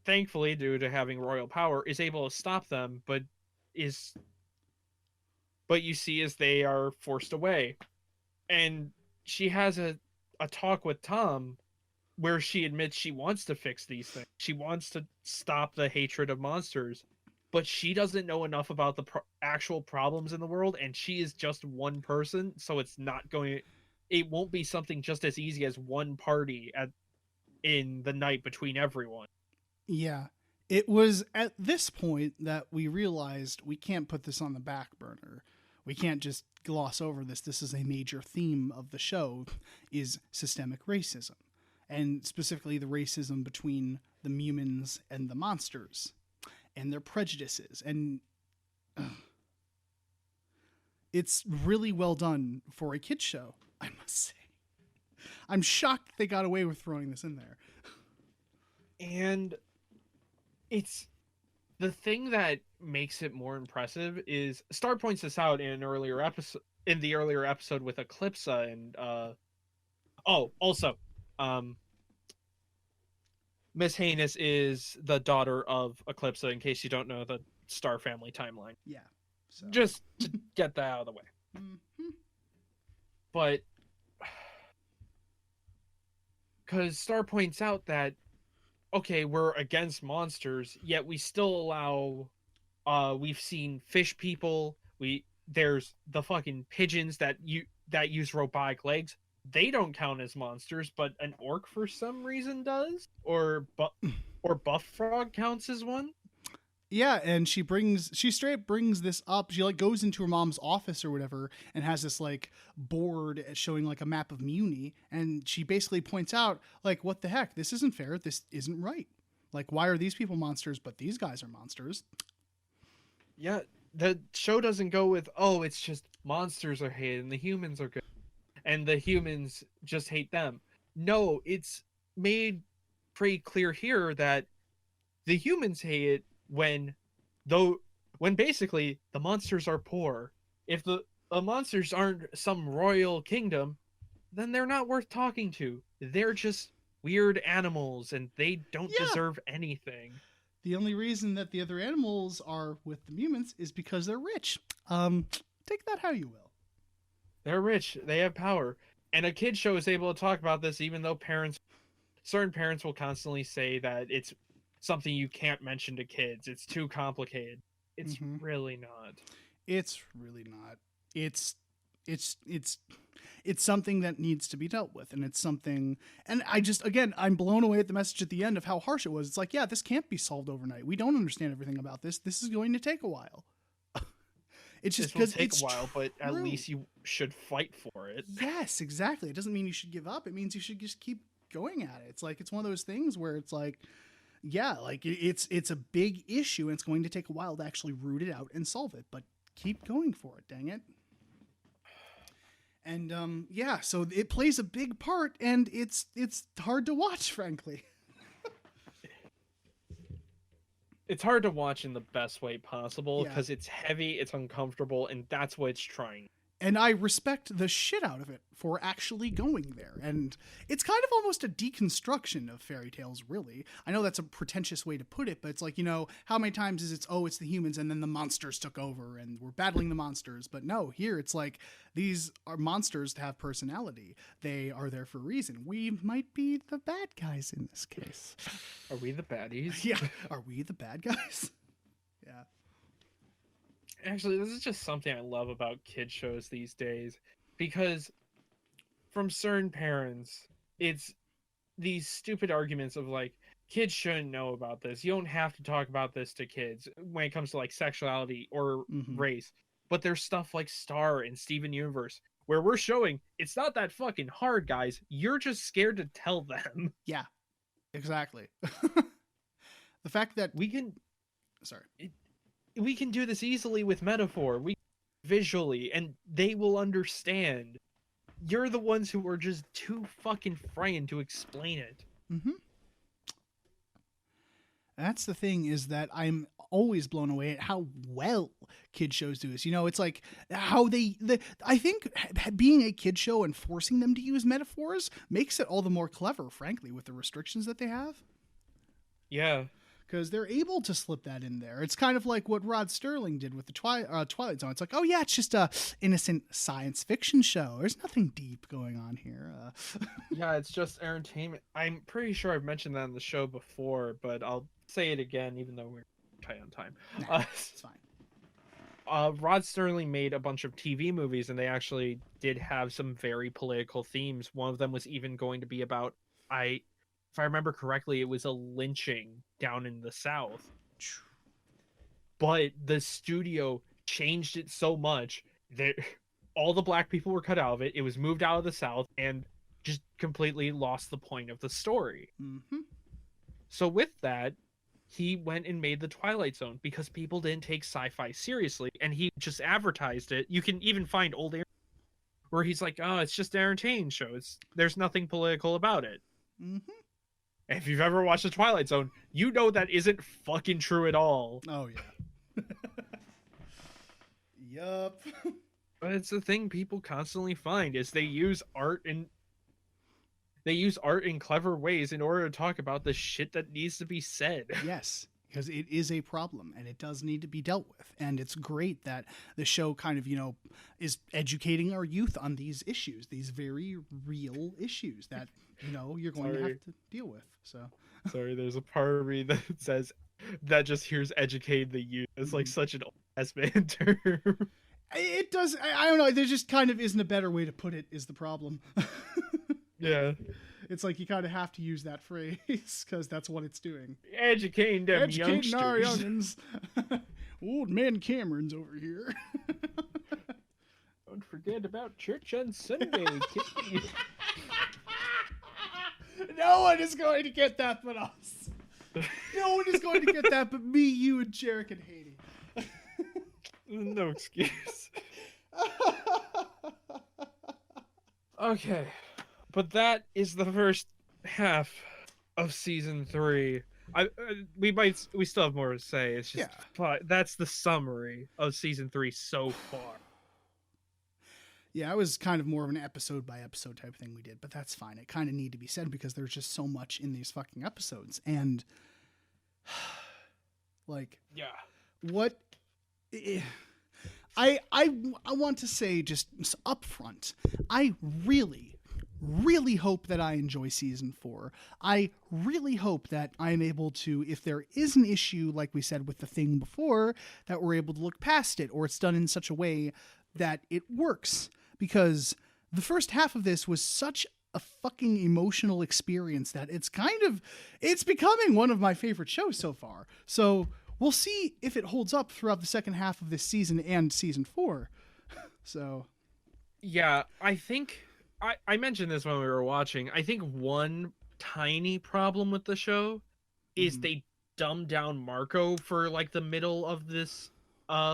thankfully, due to having royal power, is able to stop them, but you see as they are forced away. And she has a talk with Tom where she admits she wants to fix these things. She wants to stop the hatred of monsters, but she doesn't know enough about the actual problems in the world, and she is just one person, so it won't be something just as easy as one party in the night between everyone. Yeah. It was at this point that we realized we can't put this on the back burner. We can't just gloss over this. This is a major theme of the show, is systemic racism. And specifically the racism between the humans and the monsters and their prejudices. And it's really well done for a kid's show, I must say. I'm shocked they got away with throwing this in there. And it's the thing that makes it more impressive is Star points this out in the earlier episode with Eclipsa and Miss Heinous is the daughter of Eclipsa, in case you don't know the Star family timeline. Yeah. So. Just to get that out of the way. Mhm. But because Star points out that, okay, we're against monsters, yet we still allow, we've seen fish people, there's the fucking pigeons that use robotic legs. They don't count as monsters, but an orc for some reason does, or buff frog counts as one. Yeah, and she straight brings this up. She like goes into her mom's office or whatever and has this like board showing like a map of Muni, and she basically points out like, what the heck, this isn't fair, this isn't right. Like, why are these people monsters but these guys are monsters? Yeah, the show doesn't go with, oh, it's just monsters are hated and the humans are good, and the humans just hate them. No, it's made pretty clear here that the humans hate it when basically the monsters are poor. If the monsters aren't some royal kingdom, then they're not worth talking to. They're just weird animals and they don't Yeah. deserve anything. The only reason that the other animals are with the humans is because they're rich. Take that how you will. They're rich, they have power. And a kid show is able to talk about this even though certain parents will constantly say that it's something you can't mention to kids. It's too complicated. It's really not. It's really not. It's something that needs to be dealt with, and it's something. And I'm blown away at the message at the end of how harsh it was. It's like, yeah, this can't be solved overnight. We don't understand everything about this. This is going to take a while. It's just because it's a while, but at least you should fight for it. Yes, exactly. It doesn't mean you should give up. It means you should just keep going at it. It's like, it's one of those things where it's like, yeah, like it's a big issue and it's going to take a while to actually root it out and solve it, but keep going for it, dang it. And yeah, so it plays a big part and it's hard to watch, frankly. It's hard to watch in the best way possible Yeah. because it's heavy, it's uncomfortable, and that's what it's trying. And I respect the shit out of it for actually going there. And it's kind of almost a deconstruction of fairy tales, really. I know that's a pretentious way to put it, but it's like, how many times is it's the humans and then the monsters took over and we're battling the monsters. But no, here it's like, these are monsters to have personality. They are there for a reason. We might be the bad guys in this case. Are we the baddies? Yeah. Are we the bad guys? Yeah. Actually, this is just something I love about kid shows these days, because from certain parents, it's these stupid arguments of like, kids shouldn't know about this. You don't have to talk about this to kids when it comes to like sexuality or race. But there's stuff like Star and Steven Universe where we're showing it's not that fucking hard, guys. You're just scared to tell them. Yeah, exactly. The fact that we can do this easily with metaphor, visually, and they will understand. You're the ones who are just too fucking frightened to explain it. That's the thing, is that I'm always blown away at how well kid shows do this. It's like how I think being a kid show and forcing them to use metaphors makes it all the more clever, frankly, with the restrictions that they have. Yeah. Because they're able to slip that in there. It's kind of like what Rod Sterling did with the Twilight Zone. It's like, oh yeah, it's just a innocent science fiction show. There's nothing deep going on here. Yeah, it's just entertainment. I'm pretty sure I've mentioned that on the show before, but I'll say it again, even though we're tight on time. It's fine. Rod Sterling made a bunch of TV movies, and they actually did have some very political themes. One of them was even going to be about, if I remember correctly, it was a lynching down in the South. But the studio changed it so much that all the black people were cut out of it. It was moved out of the South and just completely lost the point of the story. So with that, he went and made the Twilight Zone because people didn't take sci-fi seriously, and he just advertised it. You can even find old where he's like, oh, it's just an entertaining show. There's nothing political about it. If you've ever watched The Twilight Zone, you know that isn't fucking true at all. Oh, yeah. Yup. But it's the thing people constantly find, is they use art in clever ways in order to talk about the shit that needs to be said. Yes, because it is a problem and it does need to be dealt with. And it's great that the show kind of, is educating our youth on these issues, these very real issues that, you're going to have to deal with. So sorry, there's a part of me that says that just hears educate the youth. It's like such an old-ass man term. It does. I don't know. There just kind of isn't a better way to put it, is the problem. Yeah. It's like you kind of have to use that phrase because that's what it's doing. Educating them Educating our youngsters. youngins. Old man Cameron's over here. Don't forget about church on Sunday, kid. No one is going to get that but us. No one is going to get that but me, you, and Jarek and Haiti. No excuse. Okay, but that is the first half of season 3. We still have more to say. It's just, but that's the summary of season 3 so far. Yeah, it was kind of more of an episode by episode type thing we did, but that's fine. It kind of need to be said because there's just so much in these fucking episodes, and like, Yeah. what I want to say just up front, I really hope that I enjoy season 4. I really hope that I'm able to, if there is an issue, like we said with the thing before, that we're able to look past it, or it's done in such a way that it works. Because the first half of this was such a fucking emotional experience that it's becoming one of my favorite shows so far. So we'll see if it holds up throughout the second half of this season and season 4. So, yeah, I think I mentioned this when we were watching. I think one tiny problem with the show is they dumbed down Marco for like the middle of this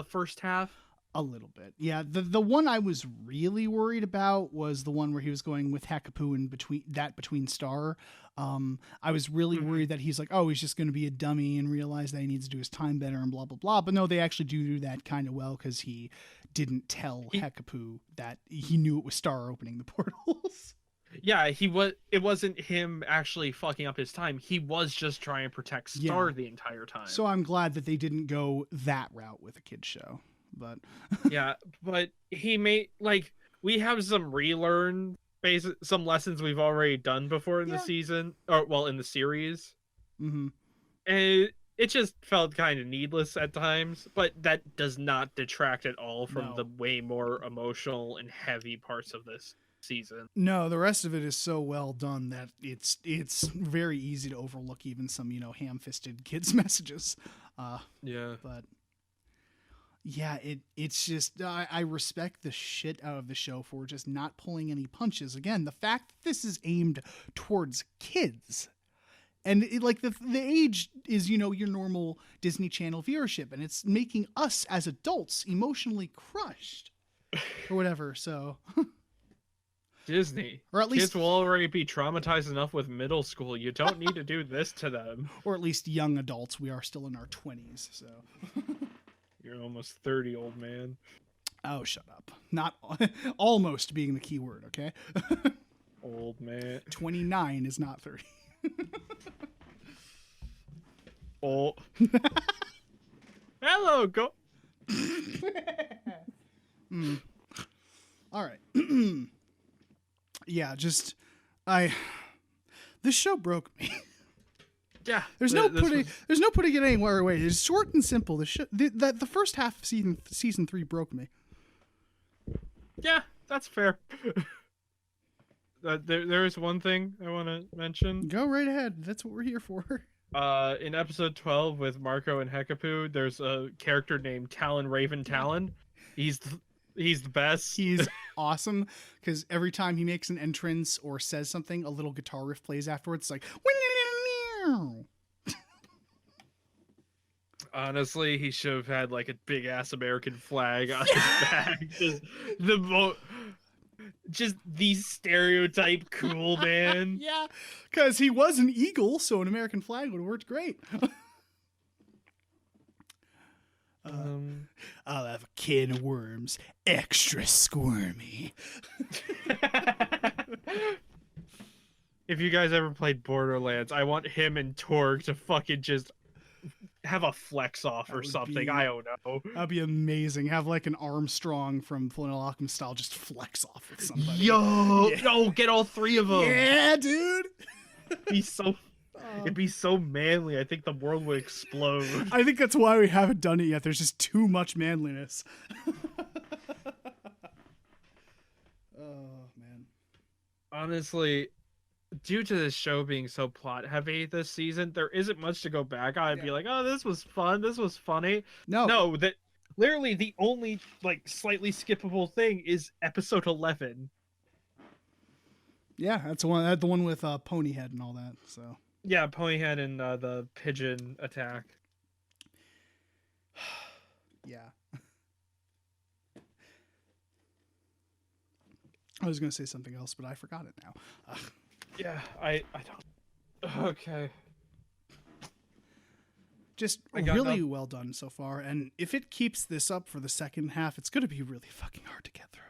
first half. a little bit. Yeah, the one I was really worried about was the one where he was going with Hakapu and between Star. I was really worried that he's like, oh, he's just going to be a dummy and realize that he needs to do his time better and blah, blah, blah. But no, they actually do that kind of well because he didn't tell Hakapu that he knew it was Star opening the portals. Yeah, it wasn't him actually fucking up his time. He was just trying to protect Star the entire time. So I'm glad that they didn't go that route with a kid's show. But yeah, but he made, like, we have some relearn some lessons we've already done before in the season, or well, in the series. Mm-hmm. And it just felt kind of needless at times, but that does not detract at all from the way more emotional and heavy parts of this season. No, the rest of it is so well done that it's very easy to overlook even some, ham-fisted kids' messages. Yeah. But yeah, it's just I respect the shit out of the show for just not pulling any punches. Again, the fact that this is aimed towards kids, and the age is your normal Disney Channel viewership, and it's making us as adults emotionally crushed or whatever. So Disney, or at least kids will already be traumatized enough with middle school. You don't need to do this to them. Or at least young adults. We are still in our 20s, so. You're almost 30, old man. Oh, shut up. Not almost being the key word, okay? Old man. 29 is not 30. Oh. Hello, go. All right. Yeah, just this show broke me. Yeah, there's no putting it anywhere away. It's short and simple. The first half of season 3 broke me. Yeah, that's fair. There is one thing I want to mention. Go right ahead. That's what we're here for. In episode 12 with Marco and Hekapu, there's a character named Talon Raven Talon. He's the best. He's awesome because every time he makes an entrance or says something, a little guitar riff plays afterwards. It's like. Honestly, he should have had like a big ass American flag on his back. Just the stereotype cool man. Yeah, because he was an eagle, so an American flag would have worked great. I'll have a can of worms, extra squirmy. If you guys ever played Borderlands, I want him and Torg to fucking just have a flex off or something. I don't know. That'd be amazing. Have like an Armstrong from Fullmetal Alchemist style just flex off with somebody. Yo, get all three of them. Yeah, dude. It'd be so manly. I think the world would explode. I think that's why we haven't done it yet. There's just too much manliness. Oh man. Honestly, due to this show being so plot heavy this season, there isn't much to go back on and be like, oh, this was fun, this was funny. No, that literally the only like slightly skippable thing is episode 11. Yeah, that's the one with Ponyhead and all that. So Yeah, Ponyhead and the pigeon attack. yeah. I was gonna say something else, but I forgot it now. Yeah, I don't. Okay. Just really well done so far, and if it keeps this up for the second half, it's gonna be really fucking hard to get through.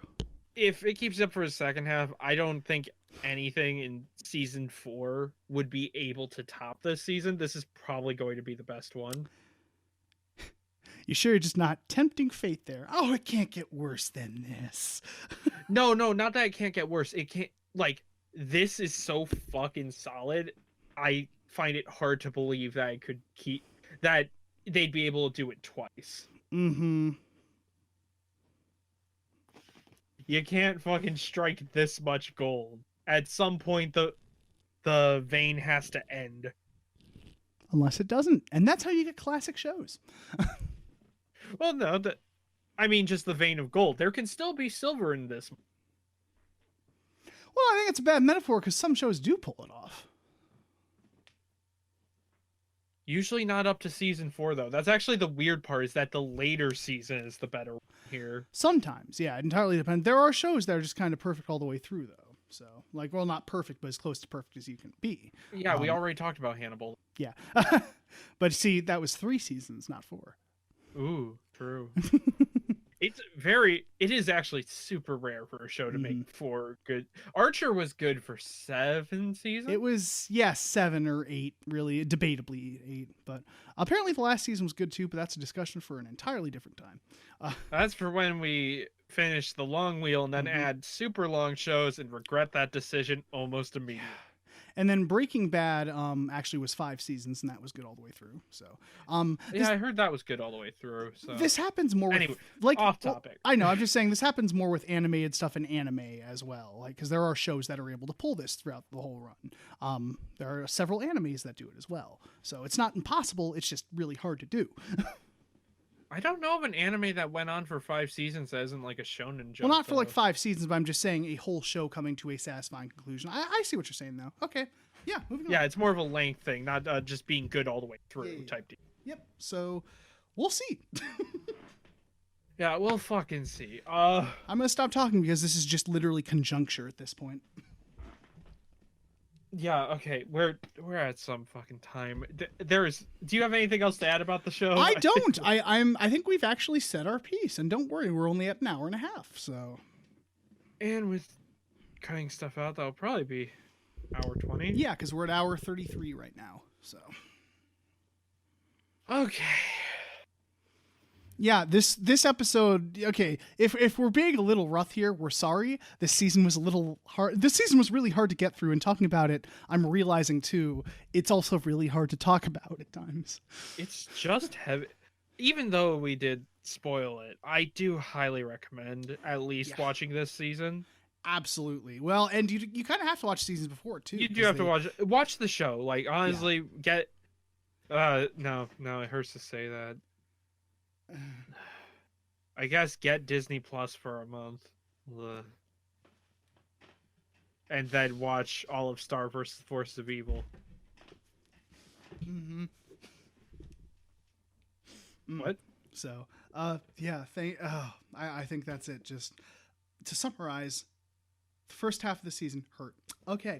If it keeps up for the second half, I don't think anything in season 4 would be able to top this season. This is probably going to be the best one. You sure you're just not tempting fate there? Oh, it can't get worse than this. No, not that it can't get worse. It can't, like, this is so fucking solid. I find it hard to believe that it could keep, that they'd be able to do it twice. Mm-hmm. You can't fucking strike this much gold. At some point, the vein has to end. Unless it doesn't. And that's how you get classic shows. Well, no, I mean, just the vein of gold. There can still be silver in this. Well, I think it's a bad metaphor because some shows do pull it off. Usually not up to season 4, though. That's actually the weird part, is that the later season is the better one here. Sometimes, yeah, it entirely depends. There are shows that are just kind of perfect all the way through, though. So, like, well, not perfect, but as close to perfect as you can be. Yeah, we already talked about Hannibal. Yeah. But see, that was 3 seasons, not 4. Ooh, true. It is actually super rare for a show to make 4 good. Archer was good for 7 seasons. It was, yeah, 7 or 8, really, debatably 8. But apparently the last season was good too, but that's a discussion for an entirely different time. That's for when we finish the long wheel and then add super long shows and regret that decision almost immediately. And then Breaking Bad actually was 5 seasons, and that was good all the way through. So, I heard that was good all the way through. So this happens more. Anyway, with, like off topic. Well, I know. I'm just saying this happens more with animated stuff in anime as well. Like, because there are shows that are able to pull this throughout the whole run. There are several animes that do it as well. So it's not impossible. It's just really hard to do. I don't know of an anime that went on for 5 seasons that isn't like a shonen jump. Well, not for like 5 seasons, but I'm just saying a whole show coming to a satisfying conclusion. I see what you're saying, though. Okay. Yeah, moving on. Yeah, it's more of a length thing, not just being good all the way through type deal. Yep. So we'll see. Yeah, we'll fucking see. I'm going to stop talking because this is just literally conjuncture at this point. Yeah, okay. We're at some fucking time. Do you have anything else to add about the show? I don't. I think we've actually said our piece, and don't worry, we're only at an hour and a half. So, and with cutting stuff out, that'll probably be hour 20. Yeah, because we're at hour 33 right now. So, okay. Yeah, this episode, okay, if we're being a little rough here, we're sorry. This season was a little hard. This season was really hard to get through, and talking about it, I'm realizing too, it's also really hard to talk about at times. It's just heavy. Even though we did spoil it, I do highly recommend at least watching this season. Absolutely. Well, and you kind of have to watch seasons before too. You do have to watch the show. Like, honestly, get no, it hurts to say that. I guess get Disney Plus for a month. Ugh. And then watch all of Star vs. Force of Evil. Mm-hmm. What? So, yeah, I think that's it. Just to summarize, the first half of the season hurt. Okay.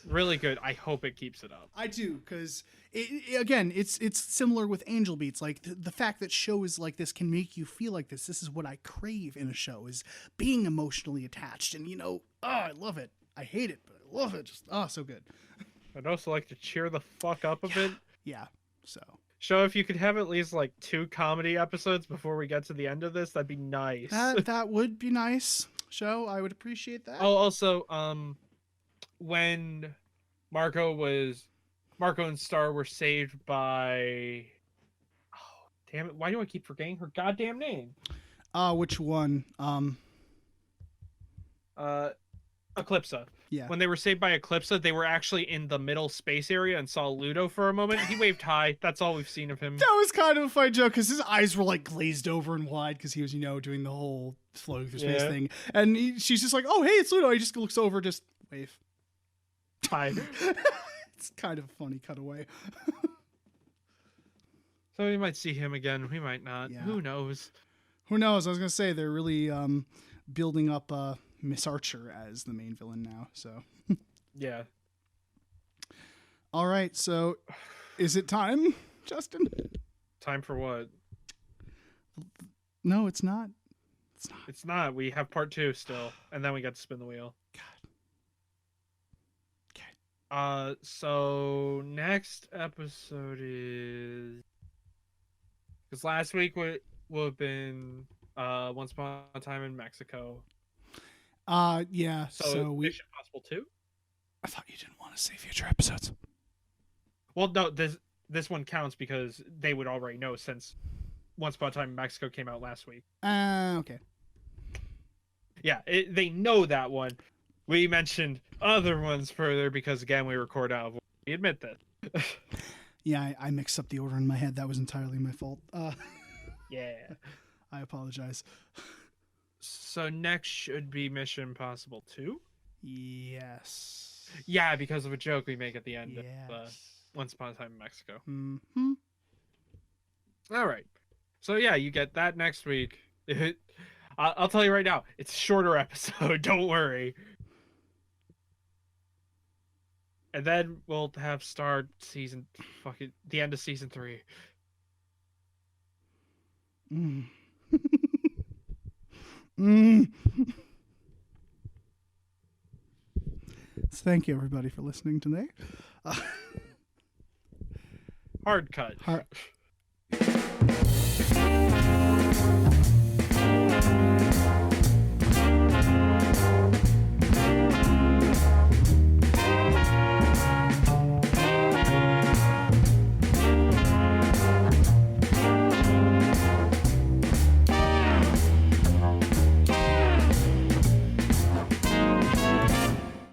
Really good. I hope it keeps it up. I do, because again, it's similar with Angel Beats. Like the fact that shows like this can make you feel like this. This is what I crave in a show, is being emotionally attached. And I love it. I hate it, but I love it. Just so good. I'd also like to cheer the fuck up a bit. Yeah. So. Show, if you could have at least like 2 comedy episodes before we get to the end of this, that'd be nice. That would be nice. Show, I would appreciate that. Oh, also, when Marco and Star were saved by, damn it, why do I keep forgetting her goddamn name? Which one? Eclipsa. Yeah. When they were saved by Eclipsa, they were actually in the middle space area and saw Ludo for a moment. He waved hi. That's all we've seen of him. That was kind of a funny joke because his eyes were like glazed over and wide because he was, doing the whole floating through space thing. And she's just like, "Oh, hey, it's Ludo." He just looks over, just wave. Hi. It's kind of a funny cutaway. So we might see him again. We might not. Yeah. Who knows? Who knows? I was gonna say they're really building up Miss Archer as the main villain now. So. Yeah. All right. So, is it time, Justin? Time for what? No, it's not. It's not. It's not. We have part 2 still, and then we got to spin the wheel. God. Okay. So next episode is because last week would have been Once Upon a Time in Mexico. Yeah. So we. Mission Impossible 2. I thought you didn't want to say future episodes. Well, no, this one counts because they would already know since Once Upon a Time in Mexico came out last week. Okay. Yeah, they know that one. We mentioned other ones further because, again, we record out of order. We admit that. Yeah, I mixed up the order in my head. That was entirely my fault. Yeah. I apologize. So next should be Mission Impossible 2? Yes. Yeah, because of a joke we make at the end of Yes. Once Upon a Time in Mexico. Mm-hmm. All right. So yeah, you get that next week. I'll tell you right now, it's a shorter episode. Don't worry. And then we'll have start the end of season 3. Mm. Mm. So thank you, everybody, for listening today. Hard cut. Har-